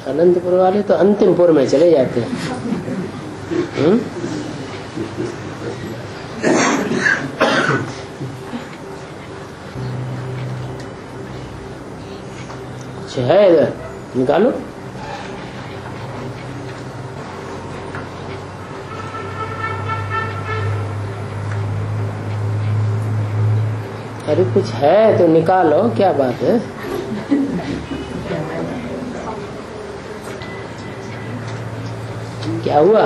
अनंतपुर वाले तो अंतिमपुर में चले जाते हैं। कुछ है इधर, निकालो। अरे कुछ है तो निकालो, क्या बात है। क्या हुआ?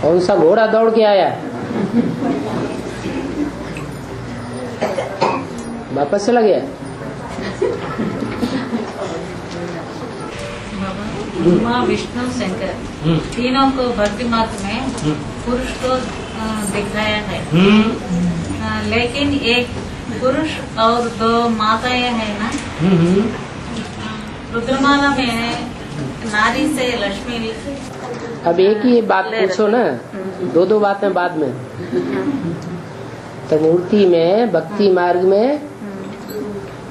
कौन सा घोड़ा दौड़ के आया? वापस चला गया? ब्रह्मा विष्णु शंकर तीनों को भक्ति मार्ग में पुरुष को दिखाया है, लेकिन एक पुरुष और दो माताएं हैं ना। रुद्रमाला में नारी से लक्ष्मी। अब एक ही बात पूछो ना, दो दो बातें बाद में। तो मूर्ति में, भक्ति मार्ग में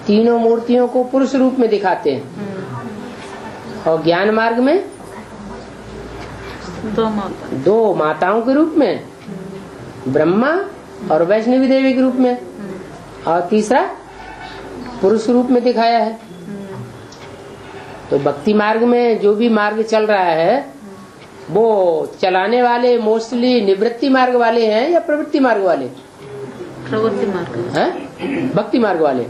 तीनों मूर्तियों को पुरुष रूप में दिखाते हैं, और ज्ञान मार्ग में दो माताओं के रूप में, ब्रह्मा और वैष्णवी देवी के रूप में, और तीसरा पुरुष रूप में दिखाया है। तो भक्ति मार्ग में जो भी मार्ग चल रहा है वो चलाने वाले मोस्टली निवृत्ति मार्ग वाले हैं या प्रवृत्ति मार्ग वाले? प्रवृत्ति मार्ग हैं। भक्ति मार्ग वाले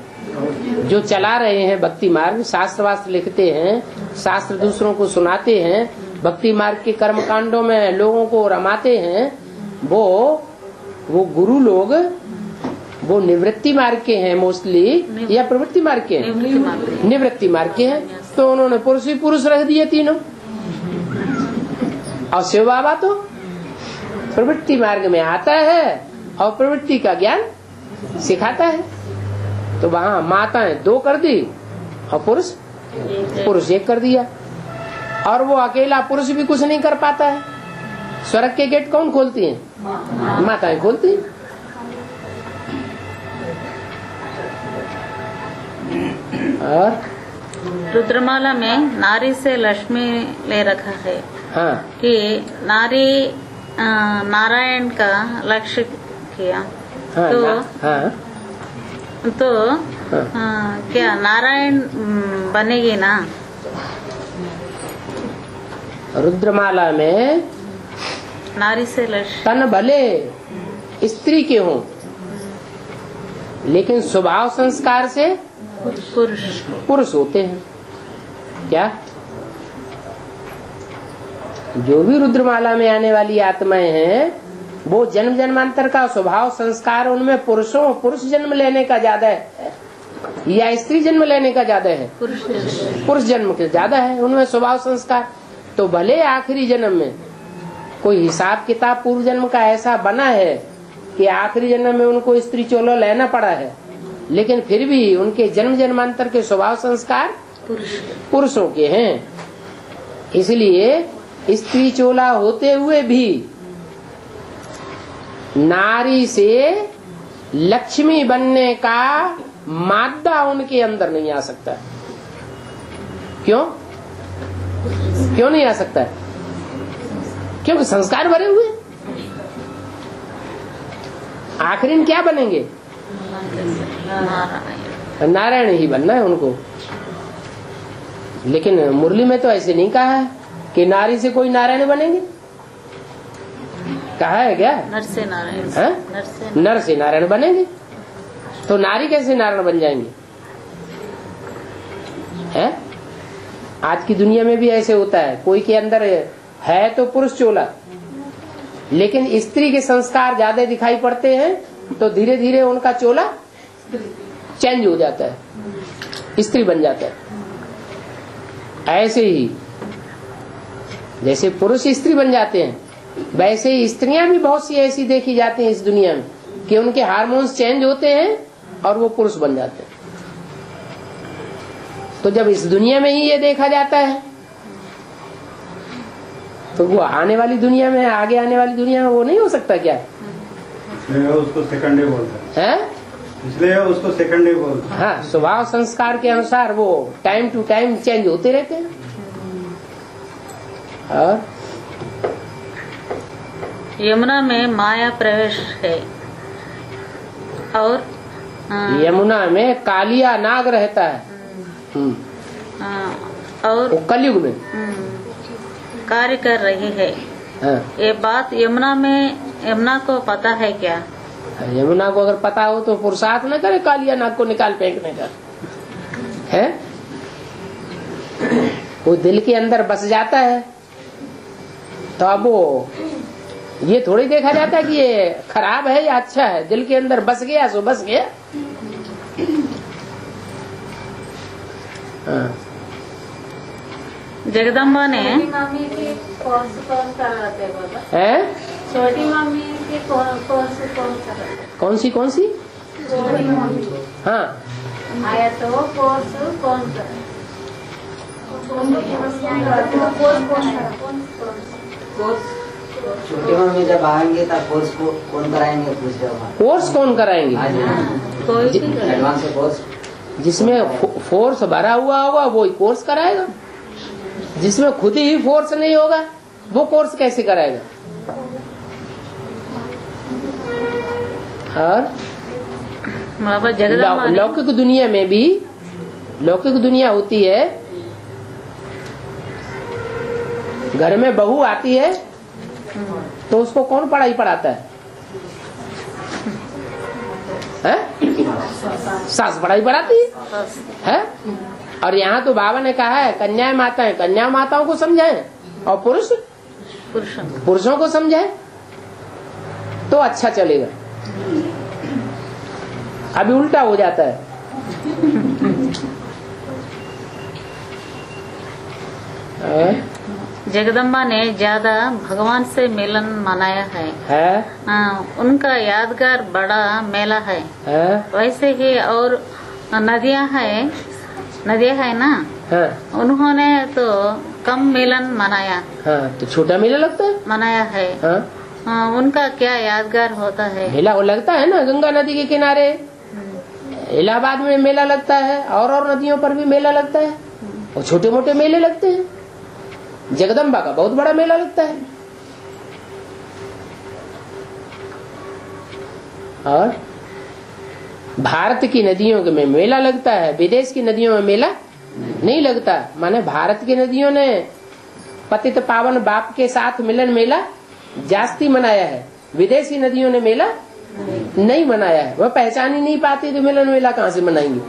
जो चला रहे हैं भक्ति मार्ग, शास्त्र वास्त्र लिखते हैं, शास्त्र दूसरों को सुनाते हैं, भक्ति मार्ग के कर्म कांडों में लोगों को रमाते हैं, वो गुरु लोग वो निवृत्ति मार्ग के हैं मोस्टली या प्रवृत्ति मार्ग के हैं? निवृत्ति मार्ग के हैं। तो उन्होंने पुरुष ही पुरुष रख दिए तीनों। और शिव बाबा तो प्रवृत्ति मार्ग में आता है और प्रवृत्ति का ज्ञान सिखाता है। तो वहाँ माताएं दो कर दी और पुरुष एक कर दिया। और वो अकेला पुरुष भी कुछ नहीं कर पाता है। स्वर्ग के गेट कौन खोलती हैं? माताएं खोलती हैं। और रुद्रमाला में नारी से लक्ष्मी ले रखा है। हाँ। कि नारी नारायण का लक्ष्य किया। हाँ, तो क्या नारायण बनेगी ना? रुद्रमाला में नारी से लक्ष्य तन भले स्त्री के हों, लेकिन स्वभाव संस्कार से पुरुष होते हैं। क्या? जो भी रुद्रमाला में आने वाली आत्माएं हैं वो जन्म जन्मांतर का स्वभाव संस्कार उनमें पुरुष जन्म लेने का ज्यादा है या स्त्री जन्म लेने का ज्यादा है? पुरुष जन्म के ज्यादा है उनमें स्वभाव संस्कार। तो भले आखिरी जन्म में कोई हिसाब किताब पूर्व जन्म का ऐसा बना है कि आखिरी जन्म में उनको स्त्री चोला लेना पड़ा है, लेकिन फिर भी उनके जन्म जन्मांतर के स्वभाव संस्कार पुरुषों के हैं। इसलिए स्त्री चोला होते हुए भी नारी से लक्ष्मी बनने का मादा उनके अंदर नहीं आ सकता। क्यों नहीं आ सकता? क्योंकि संस्कार भरे हुए। आखिरी में क्या बनेंगे? नारायण ही बनना है उनको। लेकिन मुरली में तो ऐसे नहीं कहा है कि नारी से कोई नारायण बनेंगे। कहा है क्या? नर से नारायण। नर से नारायण बनेंगे। तो नारी कैसे नारायण बन जाएंगे? है? आज की दुनिया में भी ऐसे होता है। कोई के अंदर है तो पुरुष चोला, लेकिन स्त्री के संस्कार ज्यादा दिखाई पड़ते हैं तो धीरे धीरे उनका चोला चेंज हो जाता है, स्त्री बन जाता है। ऐसे ही जैसे पुरुष स्त्री बन जाते हैं, वैसे ही स्त्रियां भी बहुत सी ऐसी देखी जाती हैं इस दुनिया में कि उनके हार्मोन्स चेंज होते हैं और वो पुरुष बन जाते हैं। तो जब इस दुनिया में ही ये देखा जाता है तो वो आने वाली दुनिया में, आगे आने वाली दुनिया में वो नहीं हो सकता क्या? उसको सेकंडरी बोलते हैं। इसलिए उसको सेकंडरी बोलते हैं। हाँ, स्वभाव संस्कार के अनुसार वो टाइम टू टाइम चेंज होते रहते हैं। और यमुना में माया प्रवेश है और यमुना में कालिया नाग रहता है। और वो कलयुग में कार्य कर रही है। हाँ। ये बात यमुना को पता है क्या? यमुना को अगर पता हो तो पुरुषार्थ न करे कालिया नाग को निकाल फेंकने का है। वो दिल के अंदर बस जाता है तो अब वो ये थोड़ी देखा जाता है कि ये खराब है या अच्छा है। दिल के अंदर बस गया सो बस गया। हाँ। जगदम्बा ने मम्मी की कोर्स कौन कर रहे थे बाबा? है छोटी मम्मी की कोर्स कौन कर रहे थे? कौन सी छोटी मम्मी हाँ आया तो कोर्स कौन कर रहे? छोटी मम्मी जब आएंगे तब कोर्स को कौन कराएंगे पूछ रहे हो? कोर्स कौन कराएंगे? एडवांस कोर्स जिसमें फोर्स भरा हुआ होगा वो ही कोर्स कराएगा। जिसमें खुद ही फोर्स नहीं होगा वो कोर्स कैसे कराएगा? और बाबा जगदम्बा ने लौकिक दुनिया में भी लौकिक दुनिया होती है। घर में बहू आती है तो उसको कौन पढ़ाई पढ़ाता है? सास पढ़ाई पढ़ाती है? और यहाँ तो बाबा ने कहा है कन्या माताएं कन्या माताओं को समझाएं और पुरुषों को समझाएं तो अच्छा चलेगा। अभी उल्टा हो जाता है। जगदम्बा ने ज्यादा भगवान से मिलन मनाया है। उनका यादगार बड़ा मेला है। वैसे ही और नदियां है ना। उन्होंने तो कम मिलन मनाया। तो छोटा मेला लगता है मनाया है। उनका क्या यादगार होता है? मेला वो लगता है ना गंगा नदी के किनारे। इलाहाबाद में मेला लगता है और नदियों पर भी मेला लगता है और छोटे मोटे मेले लगते हैं। जगदम्बा का बहुत बड़ा मेला लगता है। और भारत की नदियों में मेला लगता है, विदेश की नदियों में मेला नहीं लगता। माने भारत की नदियों ने पतित पावन बाप के साथ मिलन मेला जास्ती मनाया है। विदेशी नदियों ने मेला नहीं मनाया है। वह पहचान ही नहीं पाती तो मिलन मेला कहाँ से मनाएंगे?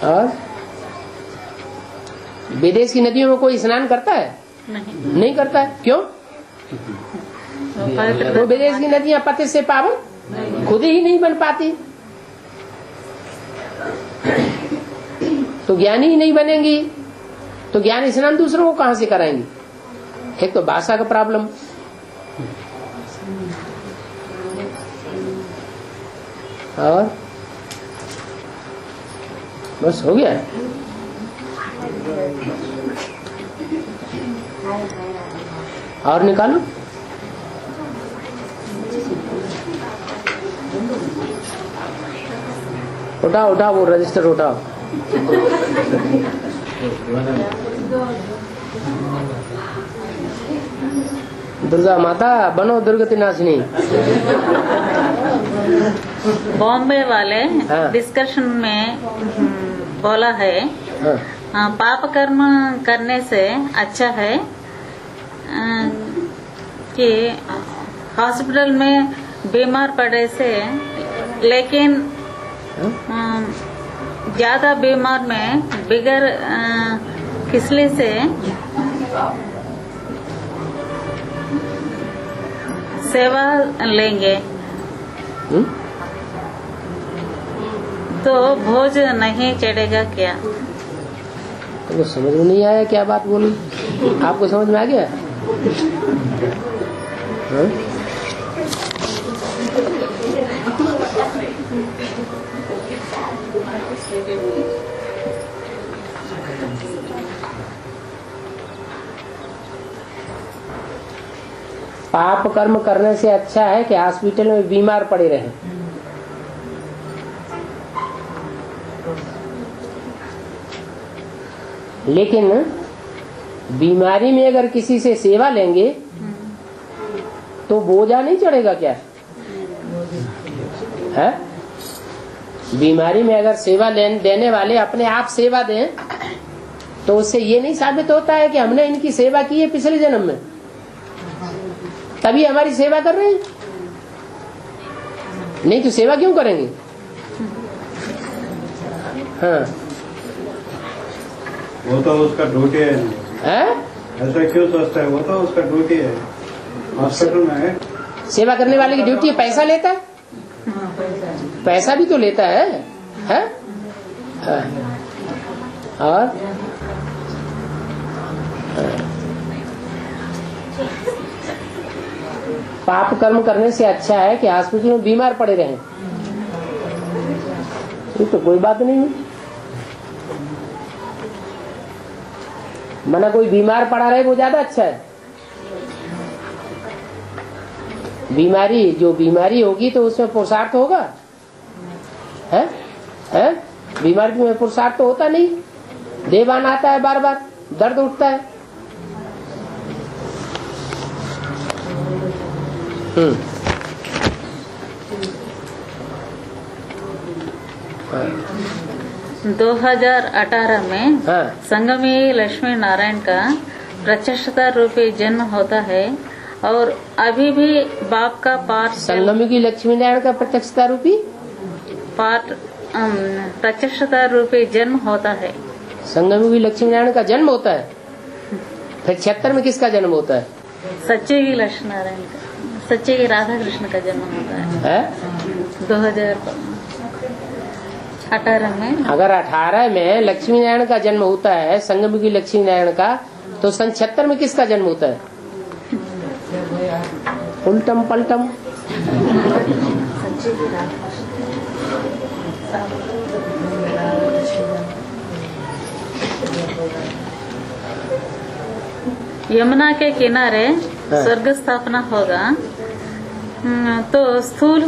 और विदेश की नदियों में कोई स्नान करता है? नहीं करता है। क्यों? तो विदेश की नदियां पति से पावन खुद ही नहीं बन पाती तो ज्ञानी ही नहीं बनेंगी तो ज्ञान स्नान दूसरों को कहां से कराएंगे? एक तो भाषा का प्रॉब्लम। और बस हो गया। और निकालो। उठाओ उठाओ वो रजिस्टर उठाओ। दुर्गा माता बनो दुर्गति नाशिनी। बॉम्बे वाले हाँ। डिस्कशन में बोला है पाप कर्म करने से अच्छा है कि हॉस्पिटल में बीमार पड़े से, लेकिन ज्यादा बीमार में बिगर खिचली से सेवा लेंगे तो भोज नहीं चढ़ेगा क्या? तो समझ में नहीं आया क्या बात बोली? आपको समझ में आ गया? पाप कर्म करने से अच्छा है कि हॉस्पिटल में बीमार पड़े रहे। लेकिन बीमारी में अगर किसी से सेवा लेंगे तो बोझा नहीं चढ़ेगा क्या है? बीमारी में अगर सेवा देने वाले अपने आप सेवा दें तो उससे ये नहीं साबित होता है कि हमने इनकी सेवा की है पिछले जन्म में, तभी हमारी सेवा कर रहे हैं। नहीं तो सेवा क्यों करेंगे? हाँ, वो तो उसका ड्यूटी है। ऐसा क्यों सोचता है? वो तो उसका ड्यूटी है। हॉस्पिटल में है, सेवा करने वाले की ड्यूटी है। पैसा लेता है, पैसा भी तो लेता है? हाँ। और पाप कर्म करने से अच्छा है कि हॉस्पिटल में बीमार पड़े रहें। ये तो कोई बात नहीं है। मना कोई बीमार पड़ा रहे वो ज्यादा अच्छा है। जो बीमारी होगी तो उसमें पुरुषार्थ होगा, है? बीमारी में पुरुषार्थ तो होता नहीं, देवान आता है, बार बार दर्द उठता है। हाँ। 2018 में हाँ। संगमी लक्ष्मी नारायण का प्रत्यक्षता रूपी जन्म होता है और अभी भी बाप का पाठ संगमी की लक्ष्मी नारायण का प्रत्यक्षता रूपी प्रत्यक्षता रूपी जन्म होता है। संगमी की लक्ष्मी नारायण का जन्म होता है। फिर 76 में किसका जन्म होता है? सच्चे की लक्ष्मी नारायण का, सच्चे की राधा कृष्ण का जन्म होता है 2018 में। अगर 18 में लक्ष्मी नारायण का जन्म होता है, संगम की लक्ष्मी नारायण का, तो सन 76 में किसका जन्म होता है? उल्टम पलटम। यमुना के किनारे स्वर्ग स्थापना होगा तो स्थूल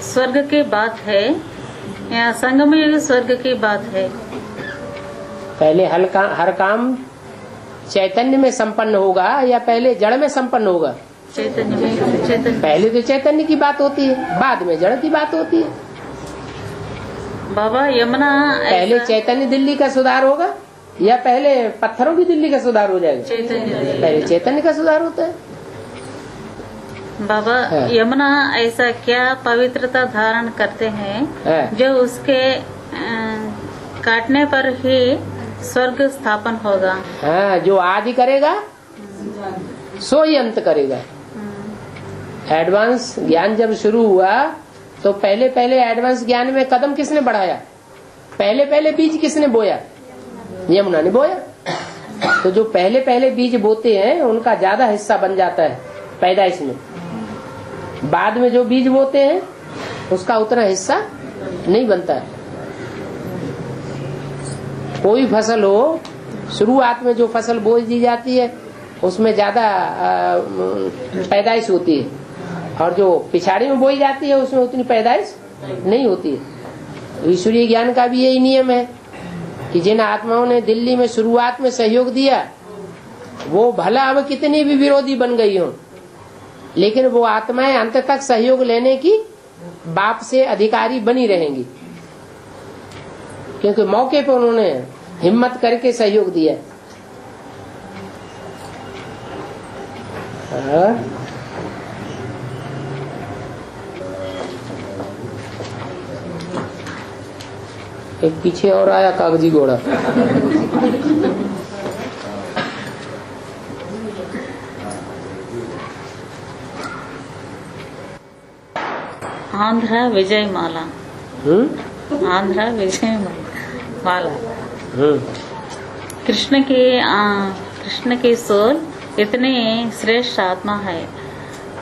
स्वर्ग की बात है या संगमयुग स्वर्ग की बात है? पहले हर काम चैतन्य में संपन्न होगा या पहले जड़ में संपन्न होगा? चैतन्य में। पहले तो चैतन्य की बात होती है, बाद में जड़ की बात होती है। बाबा यमुना पहले चैतन्य दिल्ली का सुधार होगा या पहले पत्थरों की दिल्ली का सुधार हो जाएगा? चैतन्य। पहले चैतन्य का सुधार होता है। बाबा यमुना ऐसा क्या पवित्रता धारण करते हैं जो उसके काटने पर ही स्वर्ग स्थापन होगा? हाँ, जो आदि करेगा सो ही अंत करेगा। एडवांस ज्ञान जब शुरू हुआ तो पहले एडवांस ज्ञान में कदम किसने बढ़ाया? पहले बीज किसने बोया? यमुना ने बोया। तो जो पहले बीज बोते हैं उनका ज्यादा हिस्सा बन जाता है पैदाइश में। बाद में जो बीज बोते हैं उसका उतना हिस्सा नहीं बनता है। कोई फसल हो, शुरुआत में जो फसल बोई दी जाती है उसमें ज्यादा पैदाइश होती है, और जो पिछाड़ी में बोई जाती है उसमें उतनी पैदाइश नहीं होती है। ईश्वरीय ज्ञान का भी यही नियम है कि जिन आत्माओं ने दिल्ली में शुरुआत में सहयोग दिया वो भला अब कितनी भी विरोधी बन गई हो, लेकिन वो आत्माएं अंत तक सहयोग लेने की बाप से अधिकारी बनी रहेंगी, क्योंकि मौके पर उन्होंने हिम्मत करके सहयोग दिया। एक पीछे और आया कागजी घोड़ा। आंध्रा विजय माला। आंध्रा विजय माला। कृष्ण की सोल इतनी श्रेष्ठ आत्मा है,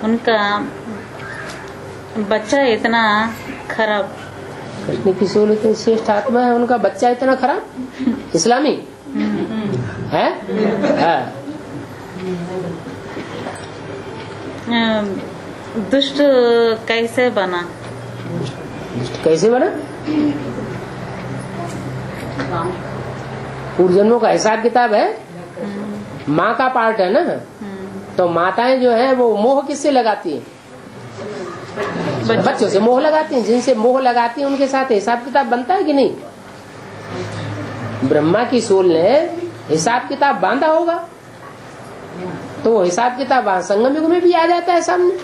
उनका बच्चा इतना खराब। कृष्ण की सोल इतनी श्रेष्ठ आत्मा है, उनका बच्चा इतना खराब इस्लामी है? दुष्ट कैसे बना? पूर्व जन्मों का हिसाब किताब है, माँ का पार्ट है ना। तो माताएं जो है वो मोह किससे लगाती हैं? बच्चों से मोह लगाती हैं। जिनसे मोह लगाती हैं उनके साथ हिसाब किताब बनता है कि नहीं? ब्रह्मा की सोल ने हिसाब किताब बांधा होगा, तो वो हिसाब किताब संगम युग में भी आ जाता है सामने।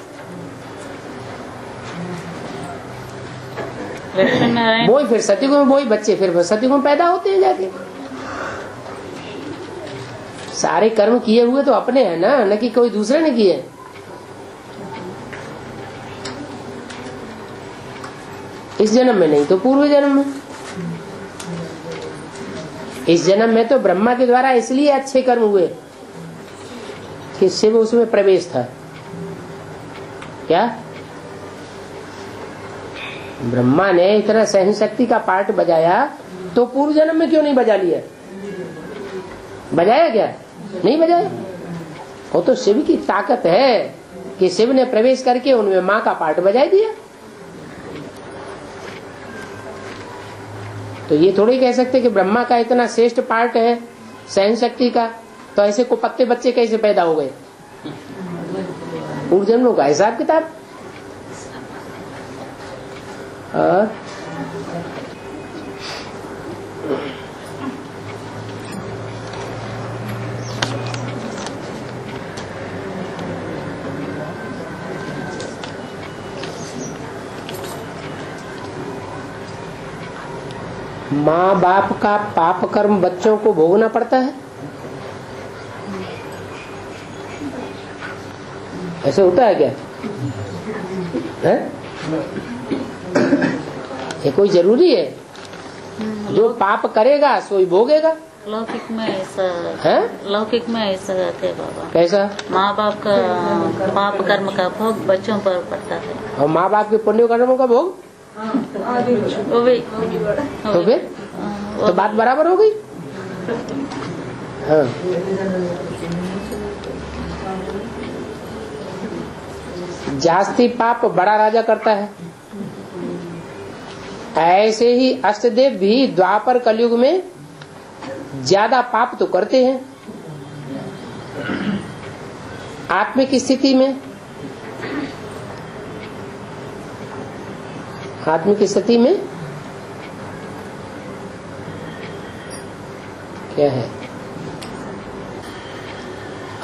वही फिर सतयुग में वही बच्चे फिर सतयुग में पैदा होते हैं जाके। सारे कर्म किए हुए तो अपने हैं ना, न कि कोई दूसरे ने किए। इस जन्म में नहीं तो पूर्व जन्म में। इस जन्म में तो ब्रह्मा के द्वारा इसलिए अच्छे कर्म हुए कि शिव उसमें प्रवेश था। क्या ब्रह्मा ने इतना सहन शक्ति का पार्ट बजाया, तो पूर्व जन्म में क्यों नहीं बजा लिया? बजाया क्या? नहीं बजाया। वो तो शिव की ताकत है कि शिव ने प्रवेश करके उनमें माँ का पार्ट बजा दिया। तो ये थोड़ी कह सकते कि ब्रह्मा का इतना श्रेष्ठ पार्ट है सहन शक्ति का, तो ऐसे कुपत्ते बच्चे कैसे पैदा हो गए? पूर्व जन्मों का हिसाब किताब। माँ बाप का पाप कर्म बच्चों को भोगना पड़ता है, ऐसे होता है क्या? है? ये कोई जरूरी है? जो पाप करेगा सो ही भोगेगा। लौकिक में ऐसा है, लौकिक में ऐसा रहते बाबा। कैसा? माँ बाप का पाप कर्म का भोग बच्चों पर पड़ता है, और माँ बाप के पुण्य कर्मों का भोग वो भी। तो फिर तो बात बराबर हो गई। हाँ। जास्ती पाप बड़ा राजा करता है, ऐसे ही अष्टदेव भी द्वापर कलयुग में ज्यादा पाप तो करते हैं। आत्मिक स्थिति में क्या है?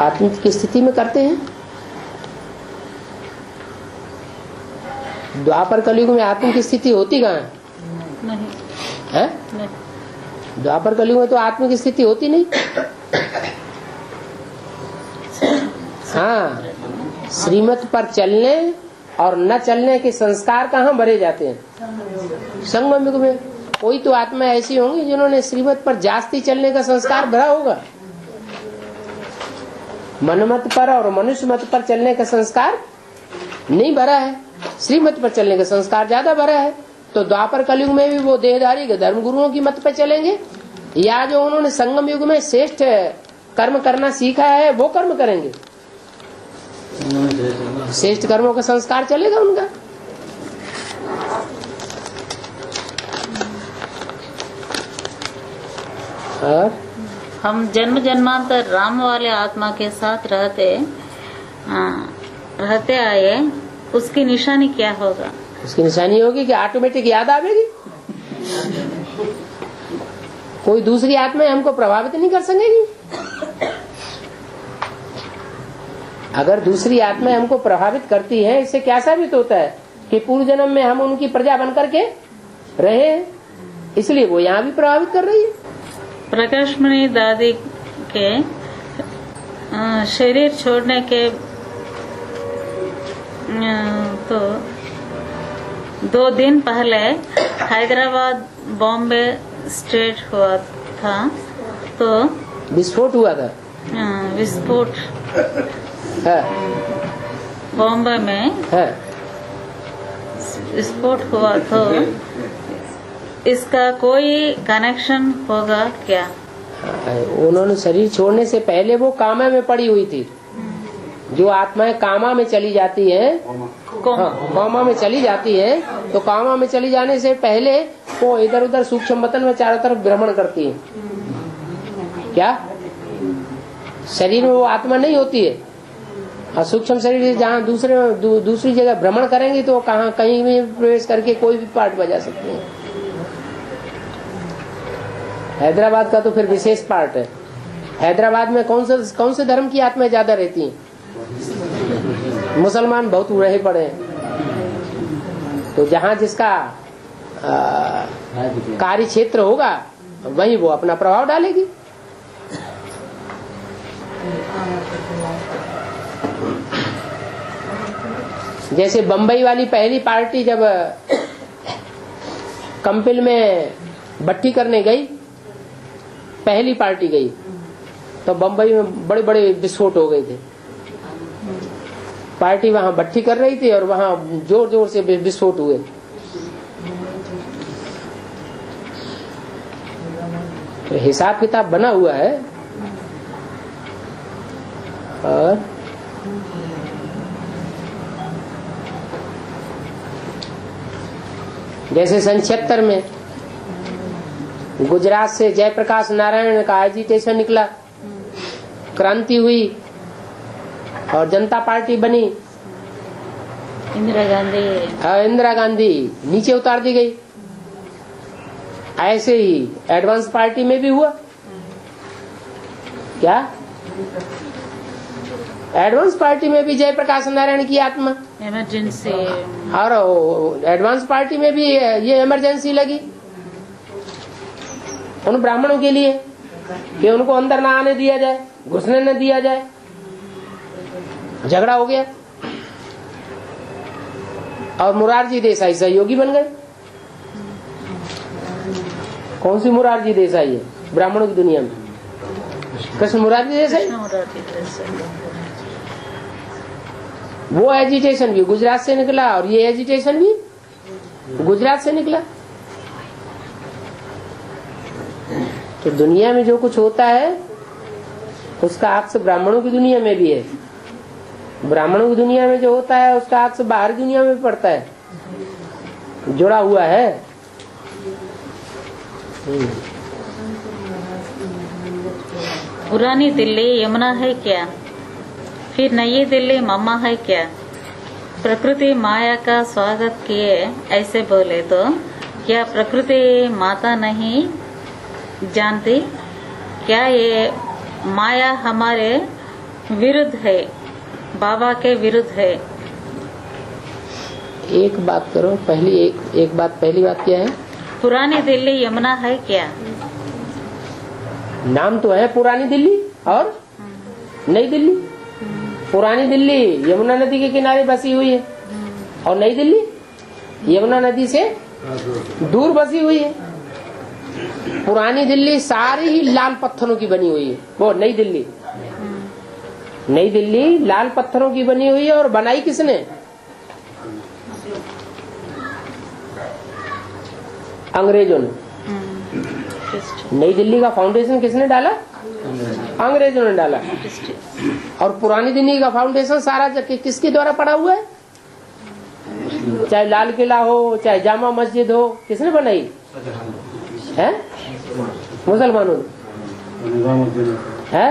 आत्मिक स्थिति में करते हैं। द्वापर कलयुग में आत्मिक स्थिति होती कहाँ है? द्वापर कलयुग में तो आत्मिक स्थिति होती नहीं। हाँ, श्रीमत पर चलने और न चलने के संस्कार कहाँ भरे जाते हैं? संगम युग में। कोई तो आत्मा ऐसी होंगी जिन्होंने श्रीमत पर जास्ती चलने का संस्कार भरा होगा। मनमत पर और मनुष्य मत पर चलने का संस्कार नहीं भरा है, श्रीमत पर चलने का संस्कार ज्यादा भरा है। तो द्वापर कलयुग में भी वो देहधारी के धर्म गुरुओं की मत पर चलेंगे, या जो उन्होंने संगम युग में श्रेष्ठ कर्म करना सीखा है वो कर्म करेंगे। श्रेष्ठ कर्मों का संस्कार चलेगा उनका। और हम जन्म जन्मांतर राम वाले आत्मा के साथ रहते आए, उसकी निशानी क्या होगा? उसकी निशानी होगी कि ऑटोमेटिक याद आवेगी। कोई दूसरी आत्मा हमको प्रभावित नहीं कर सकेगी। अगर दूसरी आत्मा हमको प्रभावित करती है, इससे क्या साबित होता है कि पूर्व जन्म में हम उनकी प्रजा बन करके रहे हैं, इसलिए वो यहाँ भी प्रभावित कर रही है। प्रकाशमणि दादी के शरीर छोड़ने के तो 2 दिन पहले हैदराबाद बॉम्बे स्ट्रेट हुआ था, तो विस्फोट हुआ था। विस्फोट है। बॉम्बे में है। विस्फोट हुआ, तो इसका कोई कनेक्शन होगा क्या? उन्होंने शरीर छोड़ने से पहले वो कामा में पड़ी हुई थी। जो आत्माएं कामा में चली जाती है, कामा में चली जाती है, तो कामा में चली जाने से पहले वो इधर उधर सूक्ष्म वतन में चारों तरफ भ्रमण करती है। क्या शरीर में वो आत्मा नहीं होती है। और सूक्ष्म शरीर जहाँ दूसरी जगह भ्रमण करेंगे तो कहाँ कहीं भी प्रवेश करके कोई भी पार्ट बजा सकते हैं। हैदराबाद का तो फिर विशेष पार्ट है। हैदराबाद में कौन से धर्म की आत्माएं ज्यादा रहती हैं? मुसलमान बहुत रहे पड़े हैं। तो जहाँ जिसका कार्य क्षेत्र होगा वहीं वो अपना प्रभाव डालेगी। जैसे बंबई वाली पहली पार्टी जब कंपिल में भट्टी करने गई, पहली पार्टी गई, तो बंबई में बड़े बड़े विस्फोट हो गए थे। पार्टी वहां भट्टी कर रही थी और वहां जोर जोर से विस्फोट हुए। तो हिसाब किताब बना हुआ है। और जैसे सन 76 में गुजरात से जयप्रकाश नारायण का एजिटेशन निकला, क्रांति हुई और जनता पार्टी बनी। इंदिरा गांधी नीचे उतार दी गई। ऐसे ही एडवांस पार्टी में भी हुआ। क्या एडवांस पार्टी में भी जयप्रकाश नारायण की आत्मा इमरजेंसी, और एडवांस पार्टी में भी ये इमरजेंसी लगी उन ब्राह्मणों के लिए कि उनको अंदर ना आने दिया जाए, घुसने न दिया जाए। झगड़ा हो गया और मुरारजी देसाई सहयोगी बन गए। कौन सी मुरारजी देसाई है ब्राह्मणों की दुनिया में? कृष्ण मुरारजी देसाई। वो एजिटेशन भी गुजरात से निकला और ये एजिटेशन भी गुजरात से निकला। तो दुनिया में जो कुछ होता है उसका अक्स ब्राह्मणों की दुनिया में भी है। ब्राह्मणों की दुनिया में जो होता है उसका अक्स बाहर दुनिया में भी पड़ता है, जुड़ा हुआ है। पुरानी दिल्ली यमुना है क्या? फिर नई दिल्ली मम्मा है क्या? प्रकृति माया का स्वागत किए ऐसे बोले तो क्या प्रकृति माता नहीं जानती? क्या ये माया हमारे विरुद्ध है, बाबा के विरुद्ध है? एक बात करो, पहली बात क्या है? पुरानी दिल्ली यमुना है क्या? नाम तो है पुरानी दिल्ली और नई दिल्ली। पुरानी दिल्ली यमुना नदी के किनारे बसी हुई है और नई दिल्ली यमुना नदी से दूर बसी हुई है। पुरानी दिल्ली सारी ही लाल पत्थरों की बनी हुई है, वो नई दिल्ली लाल पत्थरों की बनी हुई है। और बनाई किसने? अंग्रेजों ने। नई दिल्ली का फाउंडेशन किसने डाला? अंग्रेजों ने डाला। और पुरानी दिल्ली का फाउंडेशन सारा किसके द्वारा पड़ा हुआ है? चाहे लाल किला हो, चाहे जामा मस्जिद हो, किसने बनाई है? मुसलमानों ने है।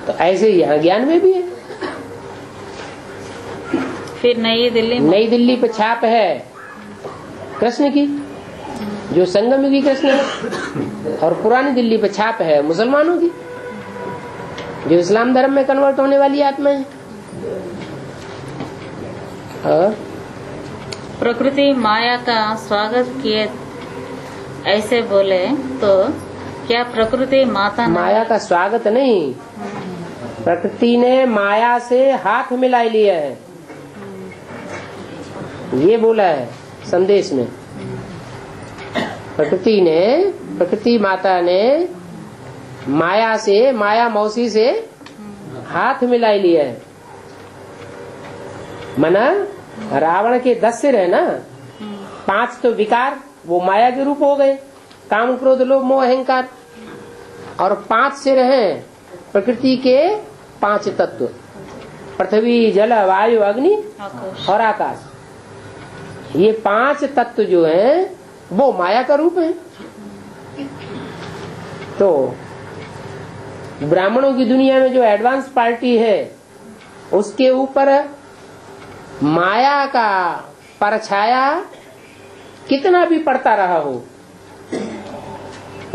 तो ऐसे ही यहाँ ज्ञान में भी है। फिर नई दिल्ली पे छाप है कृष्ण की, जो संगम युगी कृष्ण है। और पुरानी दिल्ली पे छाप है मुसलमानों की, जो इस्लाम धर्म में कन्वर्ट होने वाली आत्मा है। और प्रकृति माया का स्वागत किए ऐसे बोले तो क्या प्रकृति माया का स्वागत नहीं, प्रकृति ने माया से हाथ मिला लिया है, ये बोला है संदेश में। प्रकृति माता ने माया मौसी से हाथ मिला लिया है। मना रावण के 10 सिर है ना, 5 तो विकार वो माया के रूप हो गए, काम क्रोध लोभ मोह अहंकार। और 5 सिर हैं प्रकृति के 5 तत्व, पृथ्वी जल वायु अग्नि और आकाश। ये 5 तत्व जो हैं वो माया का रूप है। तो ब्राह्मणों की दुनिया में जो एडवांस पार्टी है उसके ऊपर माया का परछाया कितना भी पड़ता रहा हो,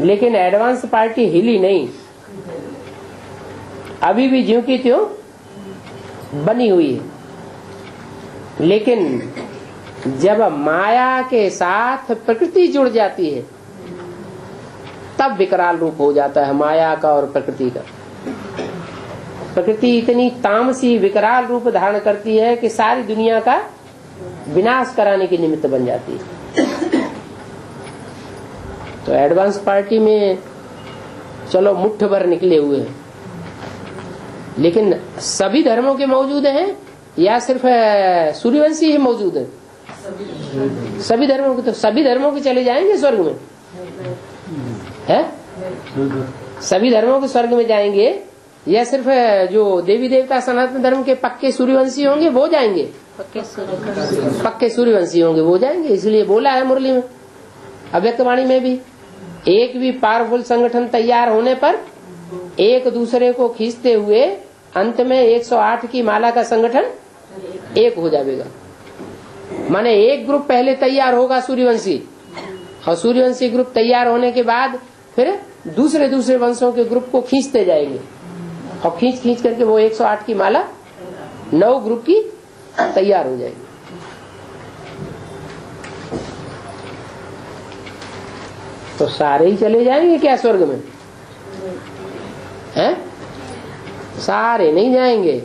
लेकिन एडवांस पार्टी हिली नहीं, अभी भी ज्यों की त्यों बनी हुई है। लेकिन जब माया के साथ प्रकृति जुड़ जाती है तब विकराल रूप हो जाता है माया का और प्रकृति का। प्रकृति इतनी तामसी विकराल रूप धारण करती है कि सारी दुनिया का विनाश कराने के निमित्त बन जाती है। तो एडवांस पार्टी में चलो मुट्ठ भर निकले हुए हैं, लेकिन सभी धर्मों के मौजूद हैं या सिर्फ सूर्यवंशी ही मौजूद है? सभी धर्मों के। तो सभी धर्मों के चले जाएंगे स्वर्ग में, है? सभी धर्मों के स्वर्ग में जाएंगे या सिर्फ जो देवी देवता सनातन धर्म के पक्के सूर्यवंशी होंगे वो जाएंगे? पक्के सूर्यवंशी होंगे वो जाएंगे। इसलिए बोला है मुरली में, अव्यक्तवाणी में भी, एक भी पावरफुल संगठन तैयार होने पर एक दूसरे को खींचते हुए अंत में 108 की माला का संगठन एक हो जाएगा। माने एक ग्रुप पहले तैयार होगा सूर्यवंशी, और सूर्यवंशी ग्रुप तैयार होने के बाद फिर दूसरे दूसरे वंशों के ग्रुप को खींचते जाएंगे, और खींच खींच करके वो 108 की माला 9 ग्रुप की तैयार हो जाएगी। तो सारे ही चले जाएंगे क्या स्वर्ग में? हैं? सारे नहीं जाएंगे।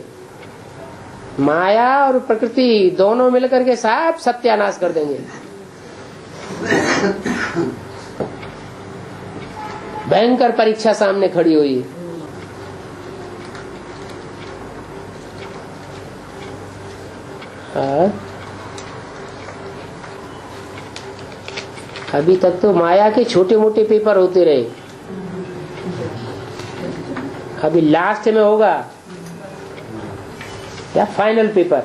माया और प्रकृति दोनों मिलकर के सब सत्यानाश कर देंगे। भयंकर परीक्षा सामने खड़ी हुई है। अभी तक तो माया के छोटे मोटे पेपर होते रहे, अभी लास्ट में होगा क्या फाइनल पेपर।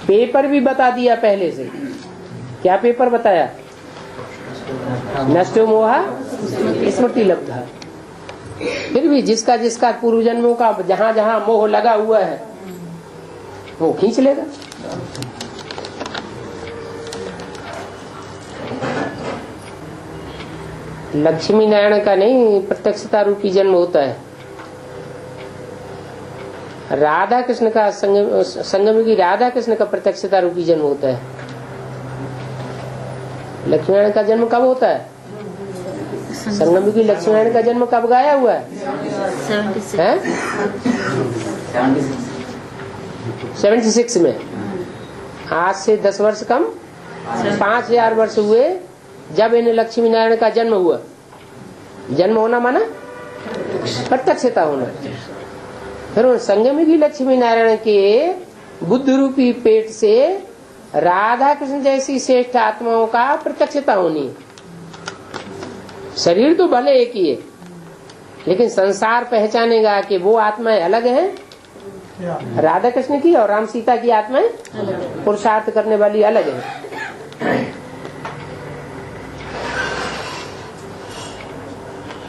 पेपर भी बता दिया पहले से। क्या पेपर बताया? नष्टो मोहा स्मृति लब्धा। फिर भी जिसका जिसका पूर्व जन्मों का जहां जहां मोह लगा हुआ है वो खींच लेगा। लक्ष्मी नारायण का नहीं प्रत्यक्षता रूपी जन्म होता है। राधा कृष्ण का संगम की राधा कृष्ण का प्रत्यक्षता रूपी जन्म होता है। लक्ष्मी नारायण का जन्म कब होता है? संगम की लक्ष्मी नारायण का जन्म कब गाया हुआ है? 76 में। आज से 10 वर्ष कम 5000 वर्ष हुए जब इन्हें लक्ष्मी नारायण का जन्म हुआ। जन्म होना माना प्रत्यक्षता होना। फिर उन संगम की लक्ष्मी नारायण के बुद्ध रूपी पेट से राधा कृष्ण जैसी श्रेष्ठ आत्माओं का प्रत्यक्षता होनी है। शरीर तो भले एक ही है, लेकिन संसार पहचानेगा कि वो आत्माएं अलग हैं, राधा कृष्ण की और राम सीता की आत्माएं पुरुषार्थ करने वाली अलग है।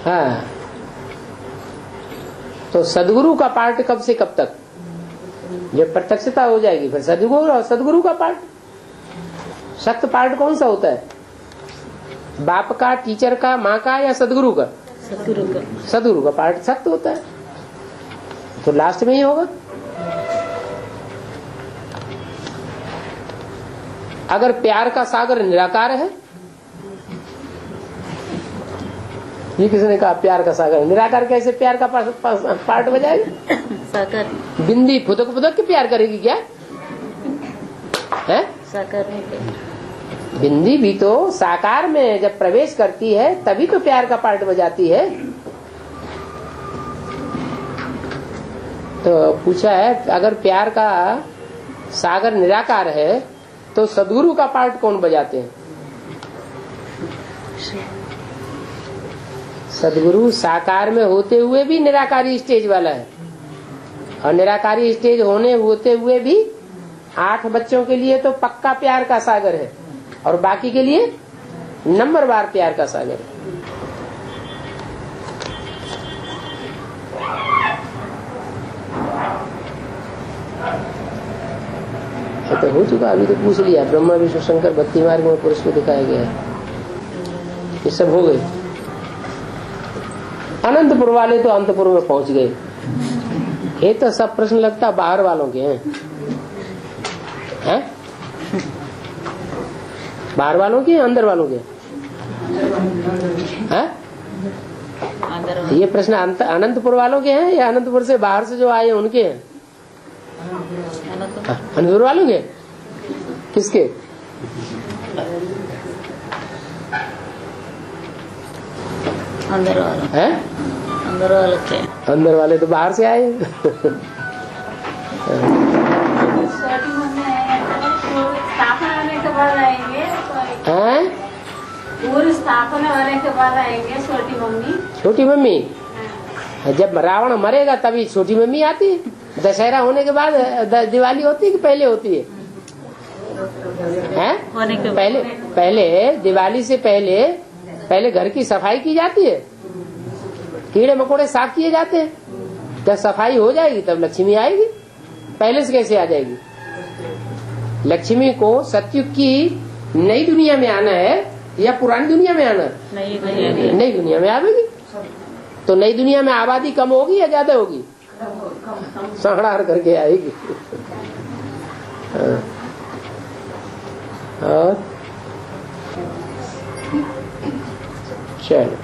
हाँ, तो सदगुरु का पार्ट कब से कब तक? जब प्रत्यक्षता हो जाएगी फिर सदगुरु। और सदगुरु का पार्ट सख्त पार्ट कौन सा होता है? बाप का, टीचर का, माँ का या सदगुरु का? सदगुरु का पार्ट सख्त होता है, तो लास्ट में ही होगा। अगर प्यार का सागर निराकार है, ये किसने कहा प्यार का सागर निराकार? कैसे प्यार का पार्ट बजाएगा? सागर बिंदी फुदक फुदक के प्यार करेगी क्या है? सागर बिंदी भी तो साकार में जब प्रवेश करती है तभी तो प्यार का पार्ट बजाती है। तो पूछा है अगर प्यार का सागर निराकार है तो सदगुरु का पार्ट कौन बजाते हैं? सदगुरु साकार में होते हुए भी निराकारी स्टेज वाला है, और निराकारी स्टेज होते हुए भी 8 बच्चों के लिए तो पक्का प्यार का सागर है, और बाकी के लिए नंबरवार प्यार का सागर है। तो हो चुका, अभी तो पूछ लिया। ब्रह्मा विष्णु शंकर भक्ति मार्ग में पुरुष को दिखाया गया है, ये सब हो गए। अनंतपुर वाले तो अंतपुर में पहुंच गए। ये तो सब प्रश्न लगता बाहर वालों के हैं? बाहर वालों के अंदर वालों के हैं? ये प्रश्न अनंतपुर वालों के हैं या अनंतपुर से बाहर से जो आए हैं उनके हैं? अनंतपुर वालों के? किसके? अंदर वाले हैं? अंदर वाले के। अंदर वाले तो बाहर से आए। स्थापना होने के बाद आएंगे, हैं? पूरी स्थापना होने के बाद आएंगे छोटी मम्मी। छोटी मम्मी जब रावण मरेगा तभी छोटी मम्मी आती है। दशहरा होने के बाद दिवाली होती है कि पहले होती है? हैं? होने के पहले दिवाली से पहले घर की सफाई की जाती है, कीड़े मकोड़े साफ किए जाते हैं। जब सफाई हो जाएगी तब लक्ष्मी आएगी। पहले से कैसे आ जाएगी? लक्ष्मी को सतयुग की नई दुनिया में आना है या पुरानी दुनिया में आना है? नई दुनिया में आवेगी। तो नई दुनिया में आबादी कम होगी या ज्यादा होगी? सड़ाड़ करके आएगी। और चलो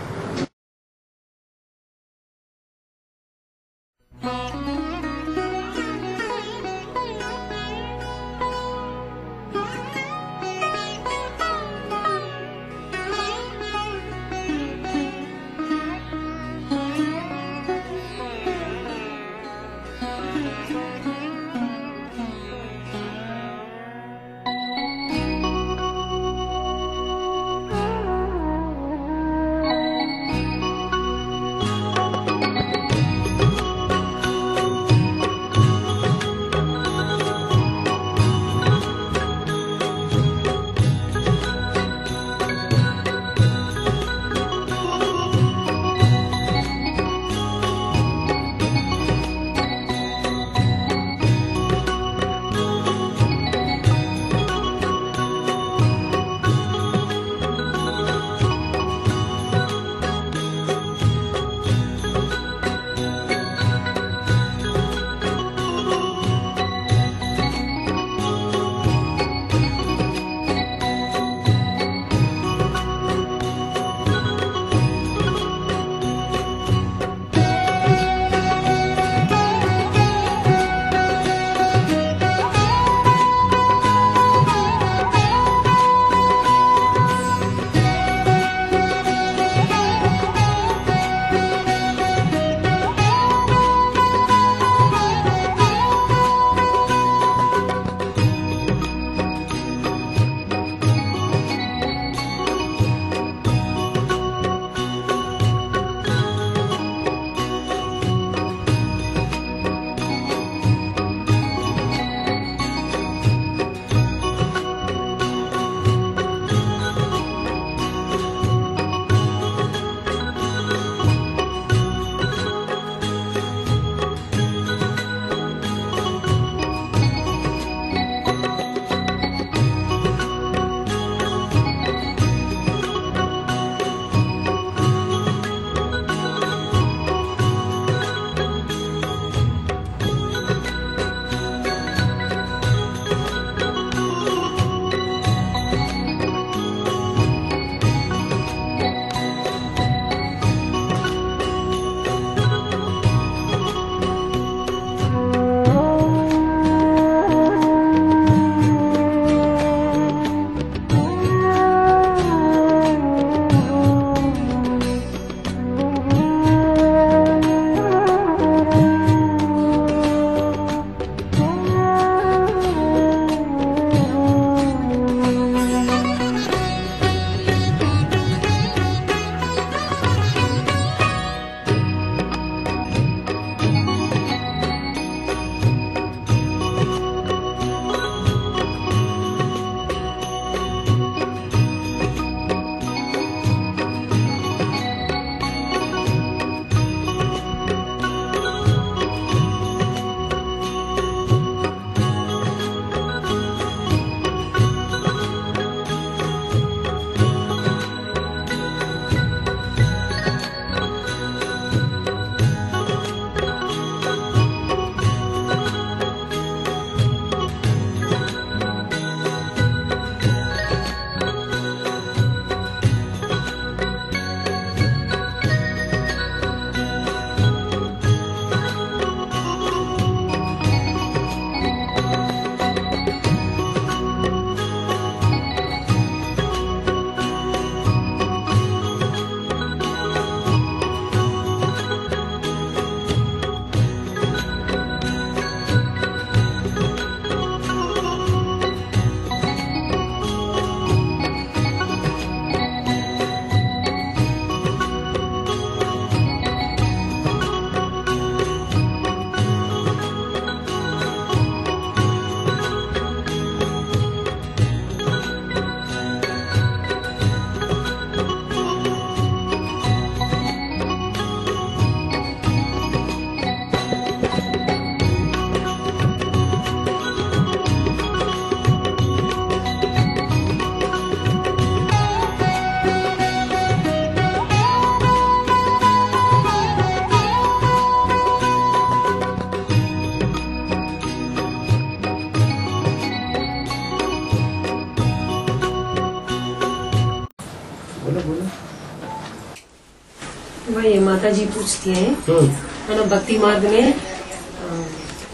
वही माता जी पूछती हैं, मतलब भक्ति मार्ग में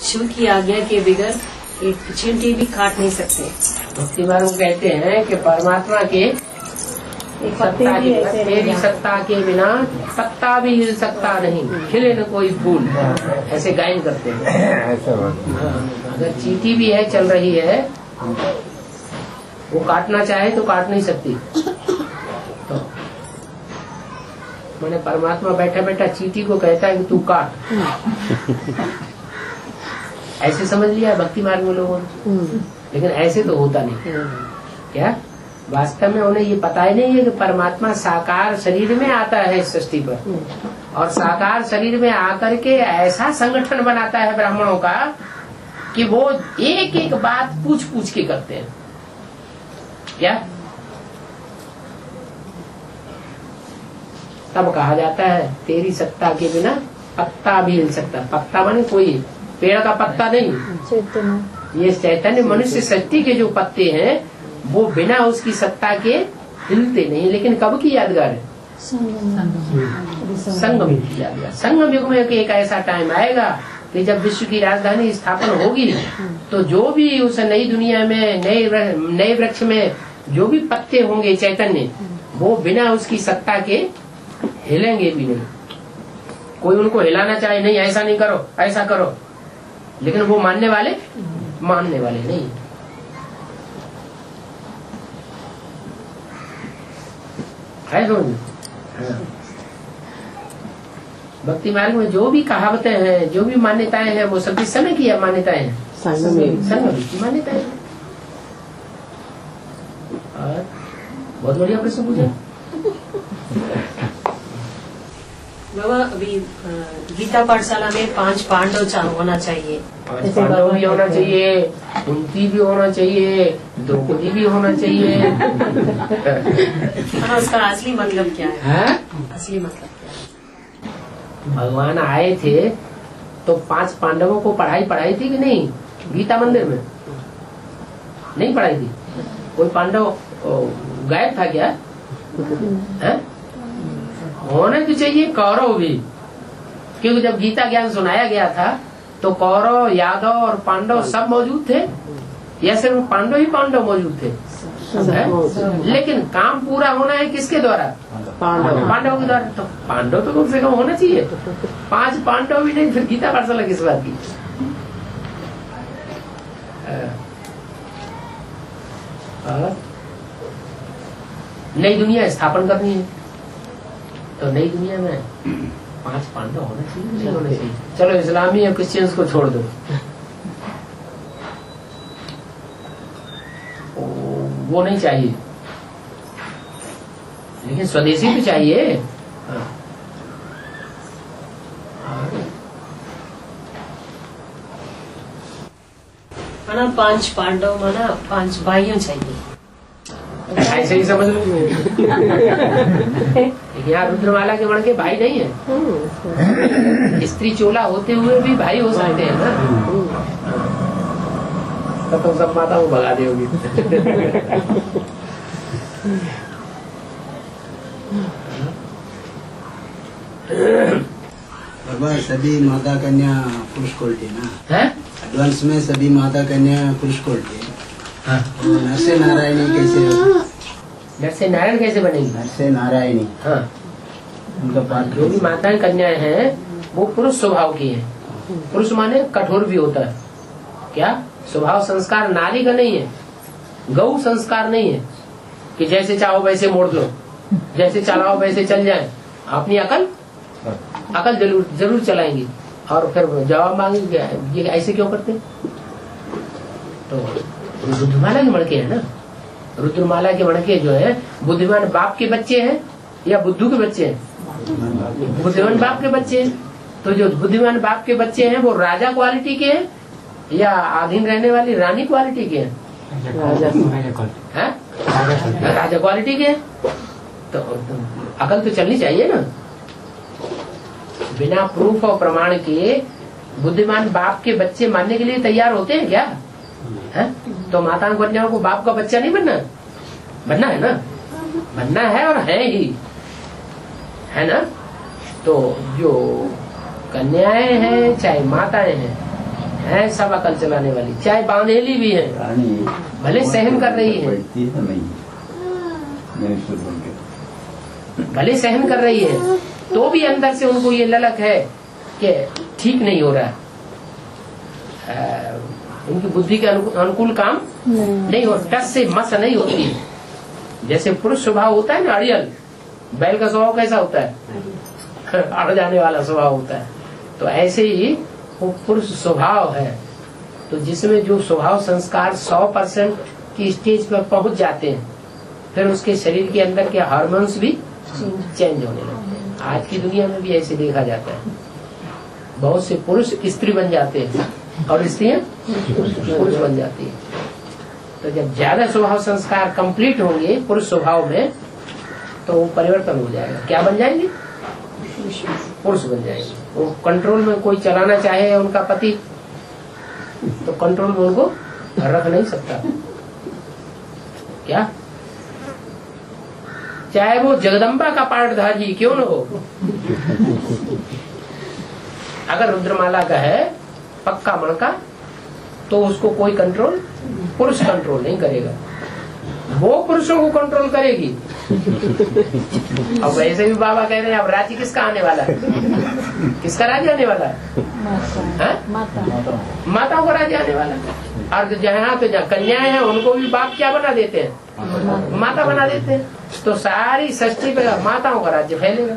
शिव की आज्ञा के बगैर एक चींटी भी काट नहीं सकते। भक्ति मार्ग में कहते हैं कि परमात्मा के सत्ता के तेरी सत्ता के बिना पत्ता भी हिल सकता नहीं, खिले न कोई फूल, ऐसे गायन करते हैं। अगर चींटी भी है चल रही है, वो काटना चाहे तो काट नहीं सकती। तो मैंने परमात्मा बैठा बैठा चींटी को कहता है कि तू काट, ऐसे समझ लिया भक्ति मार्ग में लोगों ने, लेकिन ऐसे तो होता नहीं। क्या वास्तव में उन्हें ये पता ही नहीं है कि परमात्मा साकार शरीर में आता है इस सृष्टि पर, और साकार शरीर में आकर के ऐसा संगठन बनाता है ब्राह्मणों का कि वो एक एक बात पूछ पूछ के करते हैं। क्या तब कहा जाता है तेरी सत्ता के बिना पत्ता भी हिल सकता। पत्ता माने कोई पेड़ का पत्ता नहीं, ये चैतन्य मनुष्य सृष्टि के जो पत्ते हैं वो बिना उसकी सत्ता के हिलते नहीं। लेकिन कब की यादगार है? संगम युग की यादगार। संगम युग में एक ऐसा टाइम आएगा कि जब विश्व की राजधानी स्थापन होगी तो जो भी उस नई दुनिया में नए वृक्ष में जो भी पत्ते होंगे चैतन्य, वो बिना उसकी सत्ता के हिलेंगे भी नहीं। कोई उनको हिलाना चाहे नहीं, ऐसा नहीं करो ऐसा करो, लेकिन वो मानने वाले नहीं। भक्ति मार्ग में जो भी कहावतें हैं, जो भी मान्यताएं हैं, वो सब किस समय की मान्यताएं हैं? संगम की मान्यताएं हैं। और बहुत बढ़िया प्रश्न पूछा बाबा। अभी गीता पाठशाला में 5 पांडव होना चाहिए, 5 पांडव भी होना चाहिए, कुंती भी होना चाहिए, द्रौपदी भी होना चाहिए। उसका असली मतलब क्या है? असली मतलब क्या है? भगवान आए थे तो 5 पांडवों को पढ़ाई थी कि नहीं? गीता मंदिर में नहीं पढ़ाई थी। कोई पांडव गायब था क्या? है? होने तो चाहिए कौरव भी, क्योंकि जब गीता ज्ञान सुनाया गया था तो कौरव, यादव और पांडव सब मौजूद थे, या सिर्फ पांडव ही पांडव मौजूद थे? लेकिन काम पूरा होना है किसके द्वारा? पांडव के द्वारा। तो पांडव तो कम से कम होना चाहिए। 5 पांडव भी नहीं, फिर गीता पाठशाला किस बात की? नई दुनिया स्थापन करनी है तो नई दुनिया में 5 पांडव होना चाहिए नहीं होना चाहिए? चलो इस्लामी या क्रिश्चियंस को छोड़ दो, वो नहीं चाहिए, लेकिन स्वदेशी तो चाहिए। माना 5 पांडव माना 5 भाइयों चाहिए, ऐसे ही समझ लो। यहाँ रुद्रमाला के वर्ण के भाई नहीं है, स्त्री चोला होते हुए भी भाई हो सकते हैं ना। तो सब माता को भगा दोगी। बाबा सभी माता कन्या पुरुष कोल्टी ना है? एडवांस में सभी माता कन्या पुरुष कोल्टी। नरसे नारायणी कैसे? नरसे नारायण कैसे बनेगी? नरसे नारायणी, हाँ, उनका पाठ। जो भी माताएं कन्याएं हैं वो पुरुष स्वभाव की हैं। पुरुष माने कठोर भी होता है। क्या स्वभाव संस्कार नारी का नहीं है, गौ संस्कार नहीं है कि जैसे चाहो वैसे मोड़ लो, जैसे चलाओ वैसे चल जाए। अपनी अकल जरूर चलाएंगी और फिर जवाब मांगेंगे ये ऐसे क्यों करते? तो रुद्रमाला के मणके है ना, रुद्रमाला के मणके जो है बुद्धिमान बाप के बच्चे हैं या बुद्धू के बच्चे हैं? बुद्धिमान बाप के बच्चे हैं। तो जो बुद्धिमान बाप के बच्चे हैं वो राजा क्वालिटी के हैं या अधीन रहने वाली रानी क्वालिटी के हैं? राजा क्वालिटी के। तो अकल तो चलनी चाहिए ना। बिना प्रूफ और प्रमाण के बुद्धिमान बाप के बच्चे मानने के लिए तैयार होते हैं क्या? है? तो माताओं कन्याओं को बाप का बच्चा नहीं बनना है ना, बनना है और है ही, है ना। तो जो कन्याएं हैं चाहे माताएं हैं सब अकल चलाने वाली, चाहे बांधेली भी है, भले सहन कर रही है, भले सहन कर रही है, तो भी अंदर से उनको ये ललक है कि ठीक नहीं हो रहा है, उनकी बुद्धि के अनुकूल काम नहीं हो, टस से मस नहीं होती। जैसे पुरुष स्वभाव होता है ना, अड़ियल, बैल का स्वभाव कैसा होता है, अड़ जाने वाला स्वभाव होता है, तो ऐसे ही वो पुरुष स्वभाव है। तो जिसमें जो स्वभाव संस्कार 100% की स्टेज पर पहुंच जाते हैं, फिर उसके शरीर के अंदर के हार्मोन्स भी चेंज होने लगते हैं। आज की दुनिया में भी ऐसे देखा जाता है, बहुत से पुरुष स्त्री बन जाते हैं और स्त्रियां पुरुष बन जाती है। तो जब ज्यादा स्वभाव संस्कार कंप्लीट होंगे पुरुष स्वभाव में, तो वो परिवर्तन हो जाएगा, क्या बन जाएंगे, पुरुष बन जाएंगे। वो कंट्रोल में कोई चलाना चाहे उनका पति, तो कंट्रोल में उनको रख नहीं सकता, क्या, चाहे वो जगदम्बा का पाठधारी क्यों न हो। अगर रुद्रमाला का है पक्का मणका, तो उसको कोई कंट्रोल, पुरुष कंट्रोल नहीं करेगा, वो पुरुषों को कंट्रोल करेगी। अब वैसे भी बाबा कह रहे हैं अब राज्य किसका आने वाला है, किसका राज्य आने वाला है, माताओं का राज्य आने वाला है। और जहाँ तो जहाँ कन्याएं हैं उनको भी बाप क्या बना देते हैं, माता बना देते हैं, तो सारी सृष्टि पे माताओं का राज्य फैलेगा।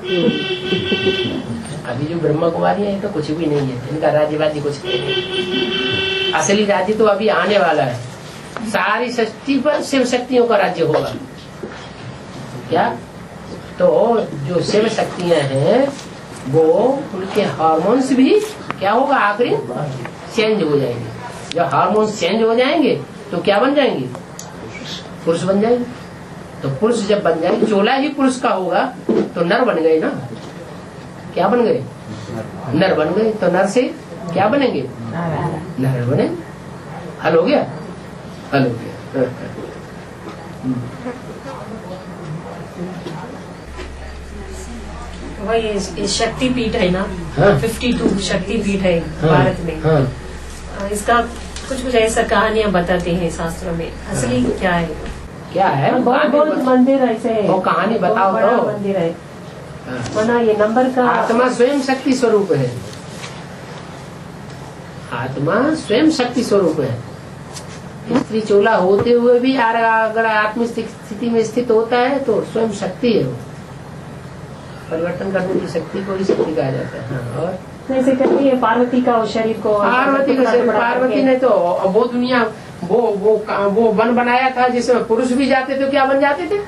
अभी जो ब्रह्मा कुमारी है तो कुछ भी नहीं है, इनका राज्यवादी कुछ नहीं, असली राज्य तो अभी आने वाला है। सारी सृष्टि पर शिव शक्तियों का राज्य होगा, क्या, तो जो शिव शक्तियां हैं वो उनके हार्मोन्स भी क्या होगा, आखिरी चेंज हो जाएंगे। जब हार्मोन्स चेंज हो जाएंगे तो क्या बन जाएंगे, पुरुष बन जाएंगे। तो पुरुष जब बन जाएंगे, चोला ही पुरुष का होगा, तो नर बन गए ना, क्या बन गए, नर बन गए। तो नर से क्या बनेंगे, नर बने। हल हो गया, हल हो गया। वही शक्ति पीठ है ना, 52 शक्ति पीठ है भारत में। इसका कुछ ऐसा कहानियां बताते हैं शास्त्रों में, असली क्या है, क्या है, बहुत मंदिर ऐसे है, वो कहानी बताओ तो। मंदिर है, वरना ये नंबर का, आत्मा स्वयं शक्ति स्वरूप है, आत्मा स्वयं शक्ति स्वरूप है। स्त्री चोला होते हुए भी अगर आत्म स्थिति में स्थित होता है तो स्वयं शक्ति है, वो परिवर्तन करने की शक्ति को ही शक्ति कहा जाता है। हाँ, और जैसे कहती है पार्वती का शरीर को, पार्वती का शरीर, पार्वती ने तो वो दुनिया वो वन बनाया था जिसमें पुरुष भी जाते थे, क्या बन जाते थे,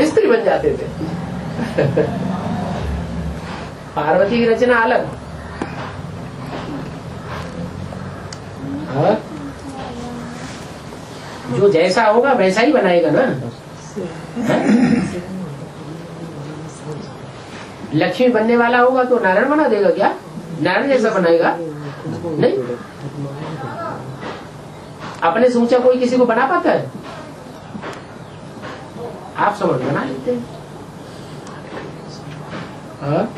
स्त्री बन जाते थे। पार्वती की रचना अलग, जो जैसा होगा वैसा ही बनाएगा ना। लक्ष्मी बनने वाला होगा तो नारायण बना देगा क्या, नारायण जैसा बनाएगा नहीं। अपने से ऊंचा कोई किसी को बना पाता है, आप समझ बना लेते हैं। हाँ?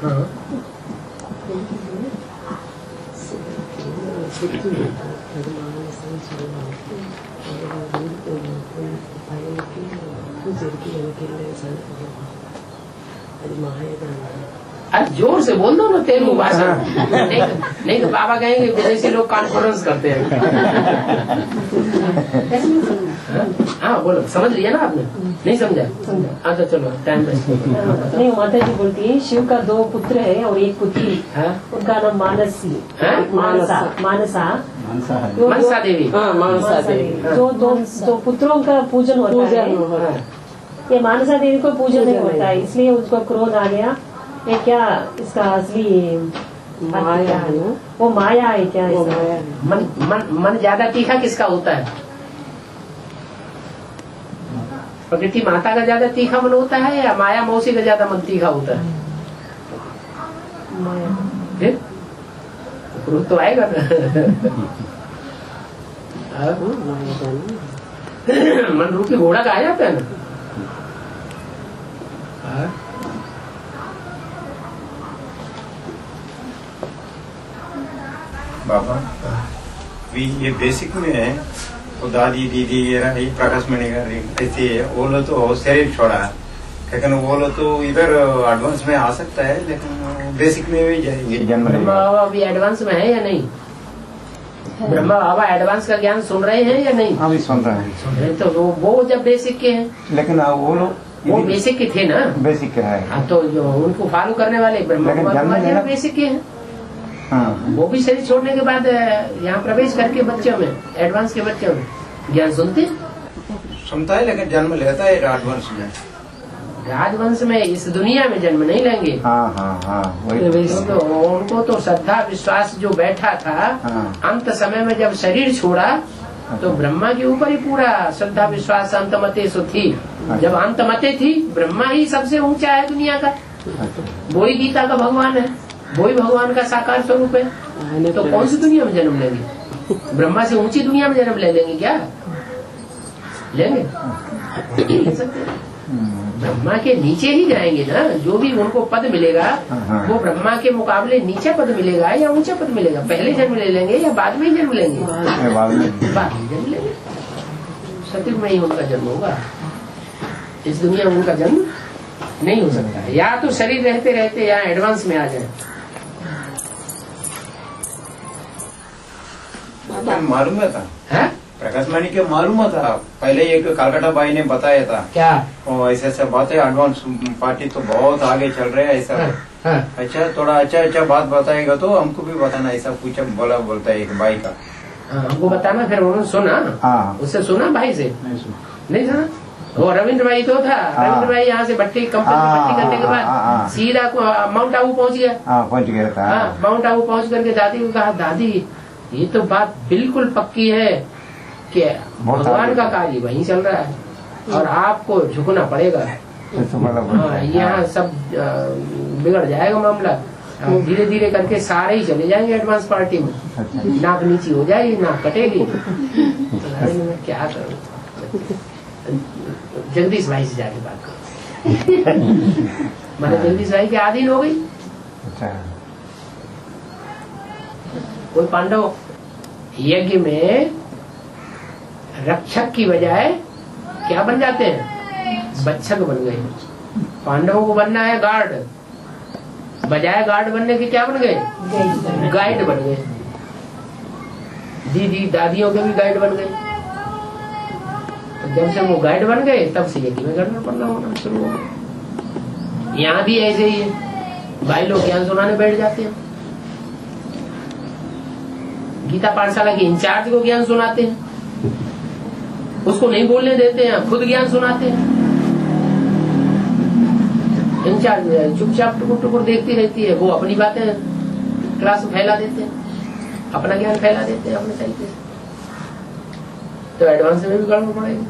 हाँ? अरे जोर से बोल दो ना तेलुगु भाषा, नहीं तो बाबा कहेंगे विदेशी लोग कॉन्फ्रेंस करते हैं। हाँ बोलो, समझ लिया ना आपने, नहीं समझा, हाँ तो चलो टाइम नहीं। माता जी बोलती है शिव का 2 पुत्र है और 1 पुत्री, उनका नाम मानसी, मनसा देवी, मानसा देवी। जो 2 पुत्रों का पूजन होता है, ये मानसा देवी को पूजन नहीं होता है, इसलिए उसको क्रोध आ गया। ये क्या इसका असली माया है, वो माया है क्या, मन ज्यादा तीखा किसका होता है, प्रकृति माता का ज्यादा तीखा मन होता है या माया मौसी का ज्यादा मन तीखा होता है, क्रोध तो आएगा ना। मन रूपी घोड़ा कहा जाता है ना। बाबा भी ये बेसिक में है तो दादी दीदी ये प्रकाश मणि ऐसे वो लोग तो शरीर छोड़ा, लेकिन वो लोग तो इधर एडवांस में आ सकता है, लेकिन बेसिक में भी जाएंगे जन्म। ब्रह्मा बाबा अभी एडवांस में है या नहीं? ब्रह्मा बाबा एडवांस का ज्ञान सुन रहे हैं या नहीं? हाँ भी सुन रहे हैं। सुन रहे तो वो जब बेसिक के हैं, लेकिन वो लोग वो बेसिक के थे ना। बेसिक का है। हाँ तो जो उनको फॉलो करने वाले ब्रह्मा बाबा बेसिक के हैं। हाँ वो भी शरीर छोड़ने के बाद यहाँ प्रवेश करके बच्चों में, एडवांस के बच्चों में ज्ञान सुनता है, लेकिन जन्म लेता है राजवंश में। राजवंश में इस दुनिया में जन्म नहीं लेंगे। हाँ हाँ हाँ वही तो उनको तो श्रद्धा विश्वास जो बैठा था, अंत समय में जब शरीर छोड़ा तो ब्रह्मा के ऊपर ही पूरा श्रद्धा विश्वास अंतमते सो थी। जब अंतमते थी, ब्रह्मा ही सबसे ऊंचा है दुनिया का, वो ही गीता का भगवान है, वो ही भगवान का साकार स्वरूप है। तो कौन सी दुनिया में जन्म लेंगे? ब्रह्मा से ऊंची दुनिया में जन्म ले लेंगे क्या? लेंगे? ब्रह्मा के नीचे ही जाएंगे ना। जो भी उनको पद मिलेगा वो ब्रह्मा के मुकाबले नीचे पद मिलेगा या ऊंचा पद मिलेगा? पहले जन्म ले लेंगे या बाद में ही जन्म लेंगे? बाद में जन्म लेंगे। सतयुग में ही उनका जन्म होगा, इस दुनिया में उनका जन्म नहीं हो सकता। या तो शरीर रहते रहते या एडवांस में आ जाए। मालूम था प्रकाश मणि के मालूम था पहले, एक कलकत्ता भाई ने बताया था क्या ऐसे ऐसा बात है, एडवांस पार्टी तो बहुत आगे चल रहे हैं ऐसा। अच्छा थोड़ा अच्छा बात बताएगा तो हमको भी बताना, ऐसा पूछा बोलता है एक भाई का। हमको बताना। फिर उन्होंने सुना, उससे सुना भाई से नहीं सुना। वो रविंद्र भाई तो था, रविंद्र भाई यहाँ से भट्टी कंपनी करने के बाद सीधा माउंट आबू पहुँच गया। था माउंट आबू पहुँच करके दादी को कहा, दादी ये तो बात बिल्कुल पक्की है कि भगवान का कार्य वहीं चल रहा है और आपको झुकना पड़ेगा। यहाँ सब बिगड़ जाएगा मामला। धीरे धीरे करके सारे ही चले जाएंगे एडवांस पार्टी में, नाक नीची हो जाएगी, नाक कटेगी। तो क्या करूँ? जगदीश भाई से जाके बात करो। मैंने जगदीश भाई के अधीन हो गई। कोई पांडव यज्ञ में रक्षक की बजाय क्या बन जाते हैं? बच्छक बन गए। पांडवों को बनना है गार्ड, बजाय गार्ड बनने के क्या बन गए? गाइड बन गए। दीदी दादियों के भी गाइड बन गए। तो जब से वो गाइड बन गए तब से यज्ञ में गड़बड़ पड़ना होना शुरू हो गया। यहाँ भी ऐसे ही है, भाई लोग ज्ञान सुनाने बैठ जाते हैं। गीता पाठशाला के इंचार्ज को ज्ञान सुनाते हैं, उसको नहीं बोलने देते हैं, खुद ज्ञान सुनाते हैं। इंचार्ज चुपचाप टुकुर टुकुर देखती रहती है, वो अपनी बातें क्लास में फैला देते हैं, अपना ज्ञान फैला देते हैं अपने तरीके से। तो एडवांस में भी गड़बड़ पड़ेगी।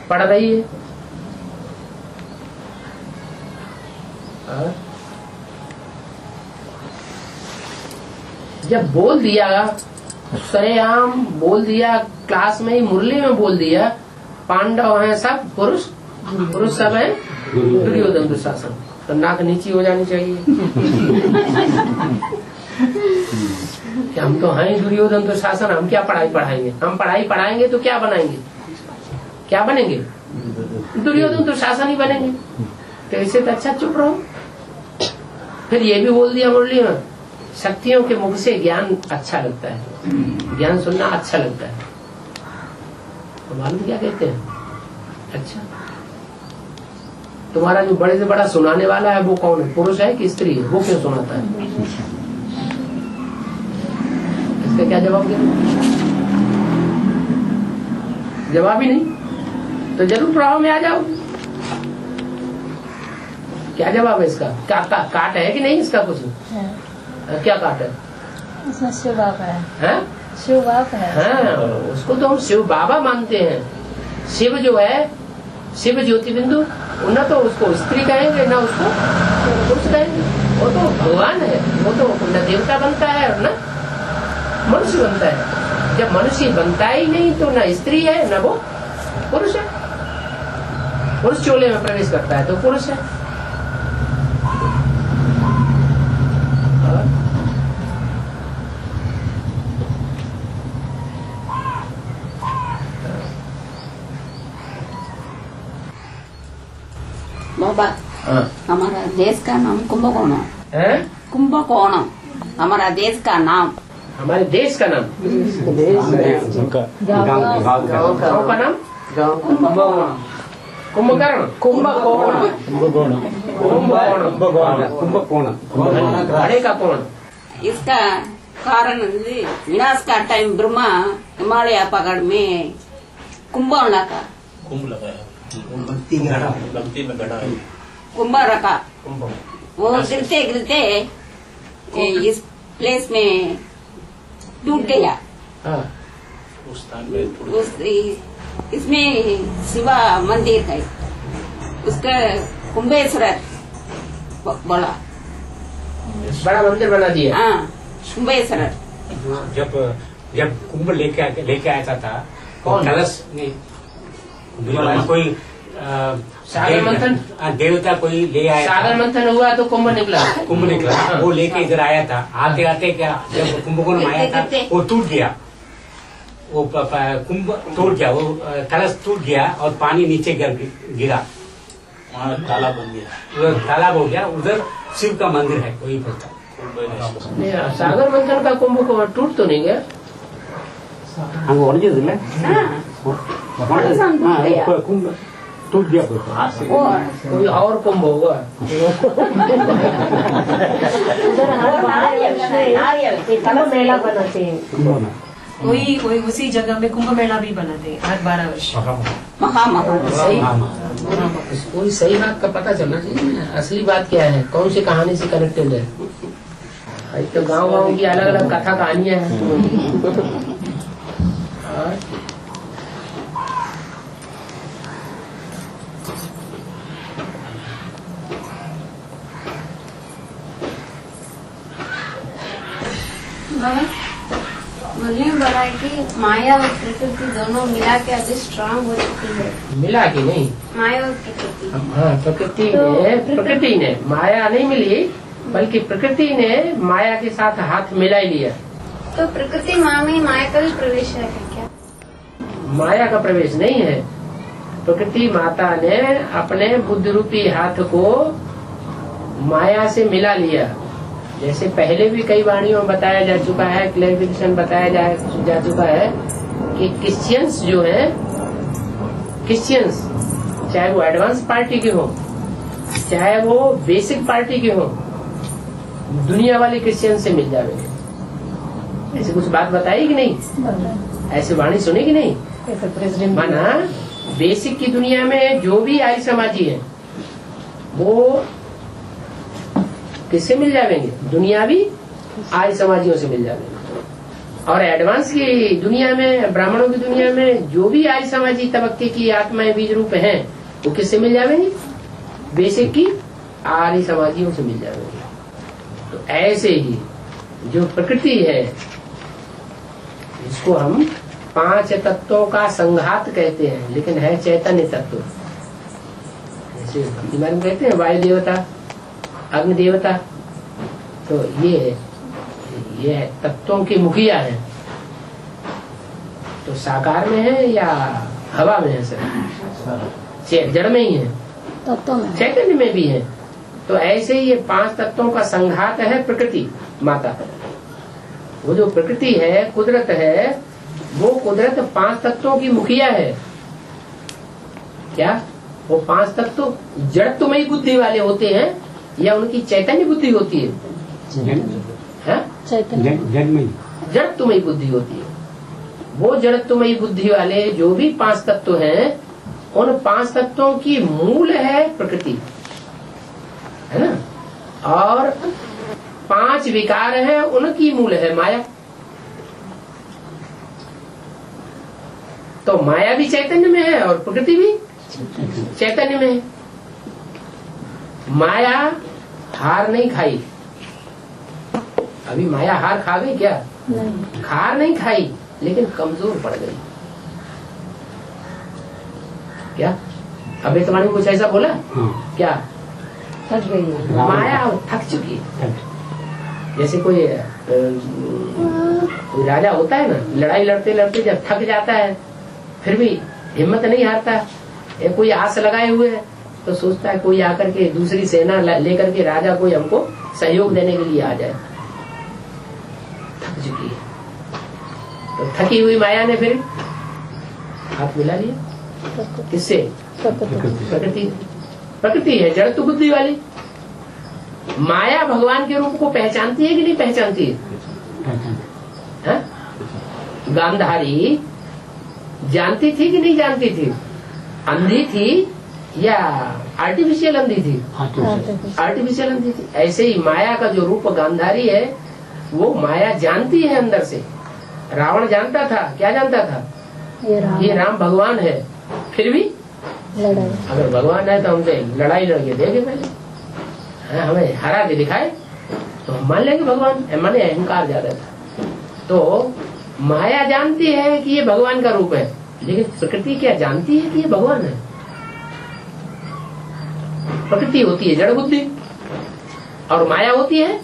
पढ़ रही है जब बोल दिया, सरेआम बोल दिया, क्लास में ही मुरली में बोल दिया, पांडव हैं सब पुरुष, पुरुष सब हैं दुर्योधन दुशासन, तो नाक नीची हो जानी चाहिए। कि हम तो हैं दुर्योधन दुशासन, हम क्या पढ़ाई पढ़ाएंगे? हम पढ़ाई पढ़ाएंगे तो क्या बनाएंगे? क्या बनेंगे? दुर्योधन दुशासन ही बनेंगे। तो ऐसे तो अच्छा चुप रहो। फिर ये भी बोल दिया मुरली में, शक्तियों के मुख से ज्ञान अच्छा लगता है, ज्ञान सुनना अच्छा लगता है। तो मालूम क्या कहते हैं? अच्छा तुम्हारा जो बड़े से बड़ा सुनाने वाला है वो कौन है? पुरुष है कि स्त्री है? वो क्यों सुनाता है? इसका क्या जवाब दिया? जवाब ही नहीं। तो जरूर प्रभाव में आ जाओ। क्या जवाब है इसका? काट है कि नहीं इसका? कुछ क्या काट है? इसमें शिव बाबा है। शिव बाबा है। हाँ, उसको तो हम शिव बाबा मानते हैं। शिव जो है, शिव ज्योति बिंदु, न तो उसको स्त्री कहेंगे न उसको पुरुष कहेंगे। वो तो भगवान है, वो तो न देवता बनता है और न मनुष्य बनता है। जब मनुष्य बनता ही नहीं तो न स्त्री है न वो पुरुष है। पुरुष चोले में प्रवेश करता है तो पुरुष है। बाबा, हमारा देश का नाम कुंभकोणम है। कुंभकोणम हमारा देश का नाम। हमारे देश का नाम? गाँव का नाम? कुंभकोणम। बड़े का कौन? इसका कारण विनाश का टाइम ब्रह्मा हिमालय पहाड़ में कुंभ लगा। कुंभ लगाया, कुंभ रखा। वो गिरते गिरते इस प्लेस में टूट गया। इसमें शिवा मंदिर है, उसका कुंभेश्वर बोला। बड़ा मंदिर बना दिया। हाँ, कुंभेश्वर। जब कुंभ लेके आया था कलश ने कोई सागर मंथन देवता कोई ले आया। सागर मंथन हुआ तो कुंभ निकला। कुंभ निकला, वो लेके इधर आया था। आते आते क्या जब कुंभकोण में आया था वो टूट गया। वो कुंभ टूट गया, वो कलश टूट गया और पानी नीचे गिरा। वहाँ तालाब बन गया। उधर तालाब हो गया। उधर शिव का मंदिर है, वही पड़ता। सागर मंथन का कुंभ को टूट तो नहीं गया? कुंभ टूट गया। कोई और कुंभ होगा। कुंभ मेला बनाते हैं। कोई उसी जगह में कुंभ मेला भी बनाते हैं हर 12 वर्ष। कोई सही बात का पता चलना चाहिए। असली बात क्या है, कौन सी कहानी से कनेक्टेड है। तो गाँव की अलग अलग कथा कहानियां हैं। वॉल्यूम वैरायटी माया और प्रकृति दोनों मिला के अभी स्ट्रांग हो चुकी है। मिला के नहीं, माया और प्रकृति। हाँ, प्रकृति ने माया नहीं मिली, बल्कि प्रकृति ने माया के साथ हाथ मिला ही लिया। तो प्रकृति माँ में माया का भी प्रवेश है क्या? माया का प्रवेश नहीं है। प्रकृति माता ने अपने बुद्धि रूपी हाथ को माया से मिला लिया। जैसे पहले भी कई वाणियों में बताया जा चुका है, क्लैरिफिकेशन बताया जा चुका है कि क्रिश्चियंस जो है, क्रिश्चियंस चाहे वो एडवांस पार्टी के हो, चाहे वो बेसिक पार्टी के हो, दुनिया वाले क्रिश्चियन से मिल जाएंगे। ऐसे कुछ बात बताई कि नहीं? ऐसे वाणी सुनी कि नहीं? माना बेसिक की दुनिया में जो भी आर्य समाजी है वो किससे मिल जाएंगे? दुनियावी आर्य समाजियों से मिल जाएंगे। और एडवांस की दुनिया में, ब्राह्मणों की दुनिया में जो भी आर्य समाजी तबक्के की आत्माएं बीज रूप हैं वो किससे मिल जाएंगे? बेसिक की आर्य समाजियों से मिल जाएंगे। तो ऐसे ही जो प्रकृति है, इसको हम 5 तत्वों का संघात कहते हैं, लेकिन है चैतन्य तत्व। जैसे भक्ति मार्ग में कहते हैं वायु देवता, अग्नि देवता, तो ये तत्वों की मुखिया है। तो साकार में है या हवा में है? सर जड़ में ही है, चैतन्य में भी है। तो ऐसे ही ये 5 तत्वों का संघात है प्रकृति माता। वो जो प्रकृति है, कुदरत है, वो कुदरत 5 तत्वों की मुखिया है। क्या वो 5 तत्व जड़त्वमयी बुद्धि वाले होते हैं या उनकी चैतन्य बुद्धि होती है? जड़त्वमयी बुद्धि होती है। वो जड़त्वमयी बुद्धि वाले जो भी 5 तत्व हैं, उन 5 तत्वों की मूल है प्रकृति, है ना? और 5 विकार है, उनकी मूल है माया। तो माया भी चैतन्य में है और प्रकृति भी चैतन्य में है। माया हार नहीं खाई। अभी माया हार खा गई क्या? नहीं। हार नहीं खाई, लेकिन कमजोर पड़ गई। क्या अभ्यतवाणी कुछ ऐसा बोला? क्या थक गई माया, थक चुकी है। जैसे कोई राजा होता है ना, लड़ाई लड़ते लड़ते जब थक जाता है फिर भी हिम्मत नहीं हारता। कोई आस लगाए हुए है तो सोचता है कोई आकर के दूसरी सेना लेकर के राजा कोई हमको सहयोग देने के लिए आ जाए। थक चुकी है तो थकी हुई माया ने फिर हाथ मिला लिया। किससे? प्रकृति। प्रकृति है जड़ तो बुद्धि वाली। माया भगवान के रूप को पहचानती है कि नहीं पहचानती है? गांधारी जानती थी कि नहीं जानती थी? अंधी थी या आर्टिफिशियल अंधी थी? आर्टिफिशियल अंधी थी। ऐसे ही माया का जो रूप गांधारी है वो माया जानती है अंदर से। रावण जानता था, क्या जानता था? ये राम भगवान है, फिर भी अगर भगवान है तो हमसे लड़ाई लड़के देंगे पहले, हमें हरा के दिखाए तो हम मान लेंगे भगवान। माने अहंकार ज्यादा था। तो माया जानती है कि ये भगवान का रूप है, लेकिन प्रकृति क्या जानती है कि ये भगवान है? प्रकृति होती है जड़ बुद्धि और माया होती है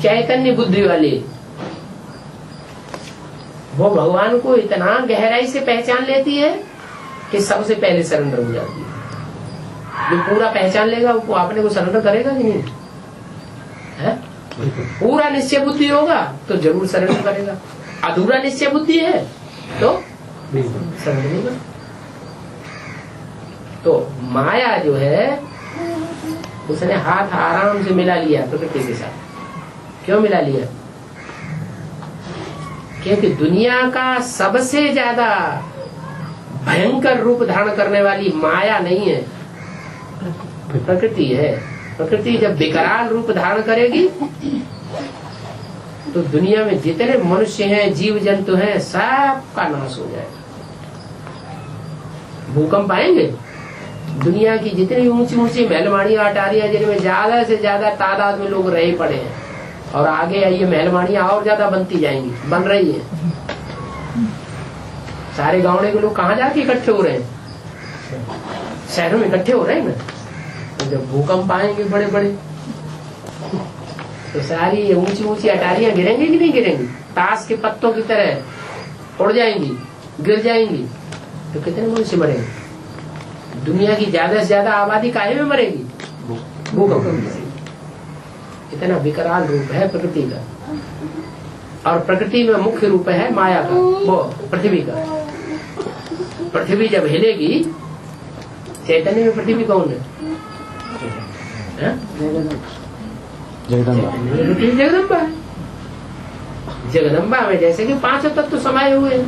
चैतन्य बुद्धि वाली। वो भगवान को इतना गहराई से पहचान लेती है कि सबसे पहले सरेंडर हो जाती है। जो पूरा पहचान लेगा वो अपने को सरेंडर करेगा कि नहीं है? पूरा निश्चय बुद्धि होगा तो जरूर सरेंडर करेगा। अधूरा निश्चय बुद्धि है तो सरेंडर नहीं करेगा। तो माया जो है उसने हाथ आराम से मिला लिया प्रकृति के साथ। क्यों मिला लिया? क्योंकि दुनिया का सबसे ज्यादा भयंकर रूप धारण करने वाली माया नहीं है, प्रकृति है। प्रकृति जब विकराल रूप धारण करेगी तो दुनिया में जितने मनुष्य हैं, जीव जंतु हैं, सबका नाश हो जाएगा। भूकंप आएंगे, दुनिया की जितनी ऊंची ऊंची महलमाड़ियां अटारियां जिनमें ज्यादा से ज्यादा तादाद में लोग रहे पड़े हैं, और आगे ये महलमाड़ियां और ज्यादा बनती जाएंगी, बन रही है। सारे गाँव के लोग कहाँ जाके इकट्ठे हो रहे हैं? शहरों में इकट्ठे हो रहे हैं ना। तो जब भूकंप आएंगे बड़े बड़े तो सारी ऊंची ऊंची अटारियां गिरेंगी कि नहीं गिरेंगी? ताश के पत्तों की तरह उड़ जाएंगी, गिर जाएंगी। तो कितने मनुष्य मरेंगे? दुनिया की ज्यादा से ज्यादा आबादी काहे में मरेगी? भूकंप। इतना विकराल रूप है प्रकृति का। और प्रकृति में मुख्य रूप है माया का, वो पृथ्वी का। पृथ्वी जब हिलेगी, चैतन्य में पृथ्वी कौन है? जगदम्बा। जगदम्बा में जैसे कि 5 तत्व समाये हुए हैं।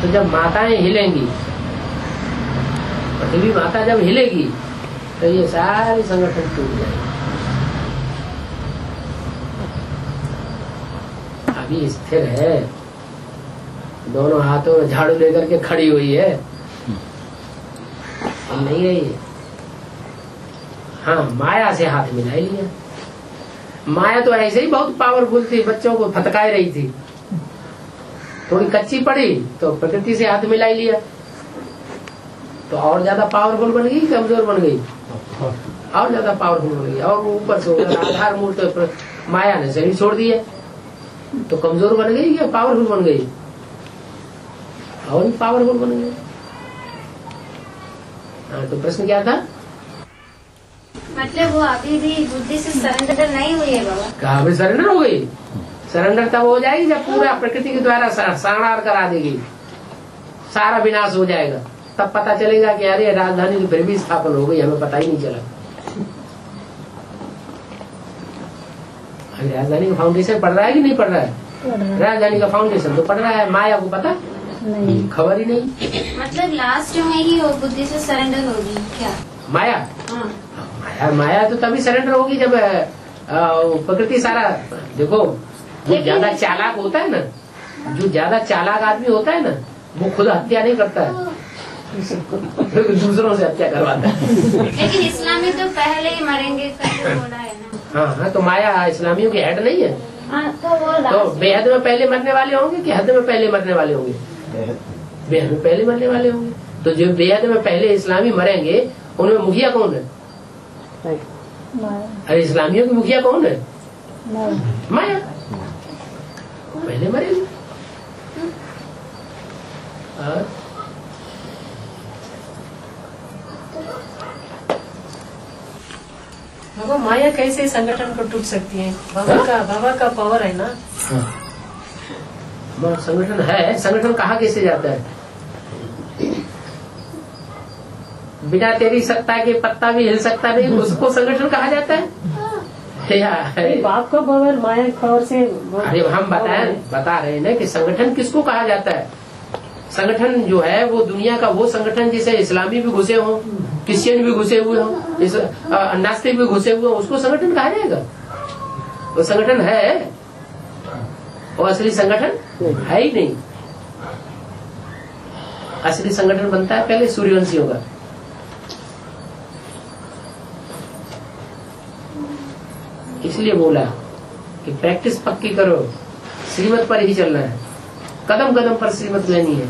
तो जब माताएं हिलेंगी, पृथ्वी माता जब हिलेगी तो ये सारे संगठन टूट जाएंगे। अभी स्थिर है, दोनों हाथों में झाड़ू लेकर के खड़ी हुई है, नहीं रही है। हाँ, माया से हाथ मिला लिया। माया तो ऐसे ही बहुत पावरफुल थी, बच्चों को फटकाए रही थी। थोड़ी कच्ची पड़ी तो प्रकृति से हाथ मिला लिया तो और ज्यादा पावरफुल बन गई, कमजोर बन गई? और ज्यादा पावरफुल बन गई। और ऊपर से आधार मूर्त माया ने शरीर छोड़ दिया तो कमजोर बन गई या पावरफुल बन गई? और भी पावरफुल बन गई। हाँ, तो प्रश्न क्या था? मतलब वो अभी भी बुद्धि से सरेंडर नहीं हुई है बाबा? कहा भी सरेंडर हो गई? सरेंडर तब हो जाएगी जब पूरा प्रकृति के द्वारा संहार करा देगी, सारा विनाश हो जाएगा। तब पता चलेगा कि अरे राजधानी तो फिर भी स्थापन हो गई, हमें पता ही नहीं चला। अभी राजधानी का फाउंडेशन पड़ रहा है कि नहीं पड़ रहा है? राजधानी का फाउंडेशन तो पड़ रहा है, माया को पता नहीं, खबर ही नहीं। मतलब लास्ट में ही वो बुद्धि से सरेंडर होगी क्या माया? हाँ। माया तो तभी सरेंडर होगी जब प्रकृति सारा, देखो जो ज्यादा चालाक होता है ना, जो ज्यादा चालाक आदमी होता है ना, वो खुद हत्या नहीं करता है, दूसरों से हत्या करवाता है। लेकिन इस्लाम में तो पहले ही मरेंगे करके बोला है ना। हाँ हाँ, तो माया इस्लामियों की हेड नहीं है? तो वो तो बेहद में पहले मरने वाले होंगे कि हद में पहले मरने वाले होंगे? बेहद में पहले मरने वाले होंगे। तो जो बेहद में पहले इस्लामी मरेंगे उनमें मुखिया कौन है? अरे इस्लामियों की मुखिया कौन है? माया। पहले मरेंगे। वो माया कैसे संगठन को टूट सकती है? बाबा का पावर है ना। संगठन है, संगठन कहाँ कैसे जाता है? बिना तेरी सत्ता के पत्ता भी हिल सकता नहीं, उसको संगठन कहा जाता है? बाप का पावर माया पावर से। अरे हम बता रहे हैं ना कि संगठन किसको कहा जाता है। संगठन जो है वो दुनिया का वो संगठन जिसे इस्लामी भी घुसे हो, क्रिश्चियन भी घुसे हुए हो, नास्तिक भी घुसे हुए हो, उसको संगठन कहा जाएगा? वो संगठन है? वो असली संगठन है ही नहीं। असली संगठन बनता है पहले सूर्यवंशियों का। इसलिए बोला कि प्रैक्टिस पक्की करो, श्रीमत पर ही चलना है, कदम कदम पर श्रीमत लेनी है।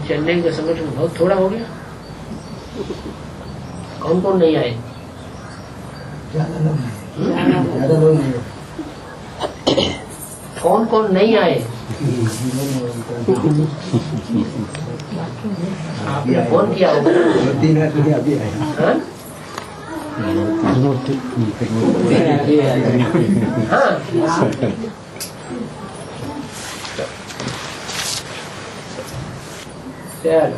चेन्नई का संगठन बहुत थोड़ा हो गया। कौन कौन नहीं आए? कौन कौन नहीं आए? आपने फोन किया होगा? हाँ, चलो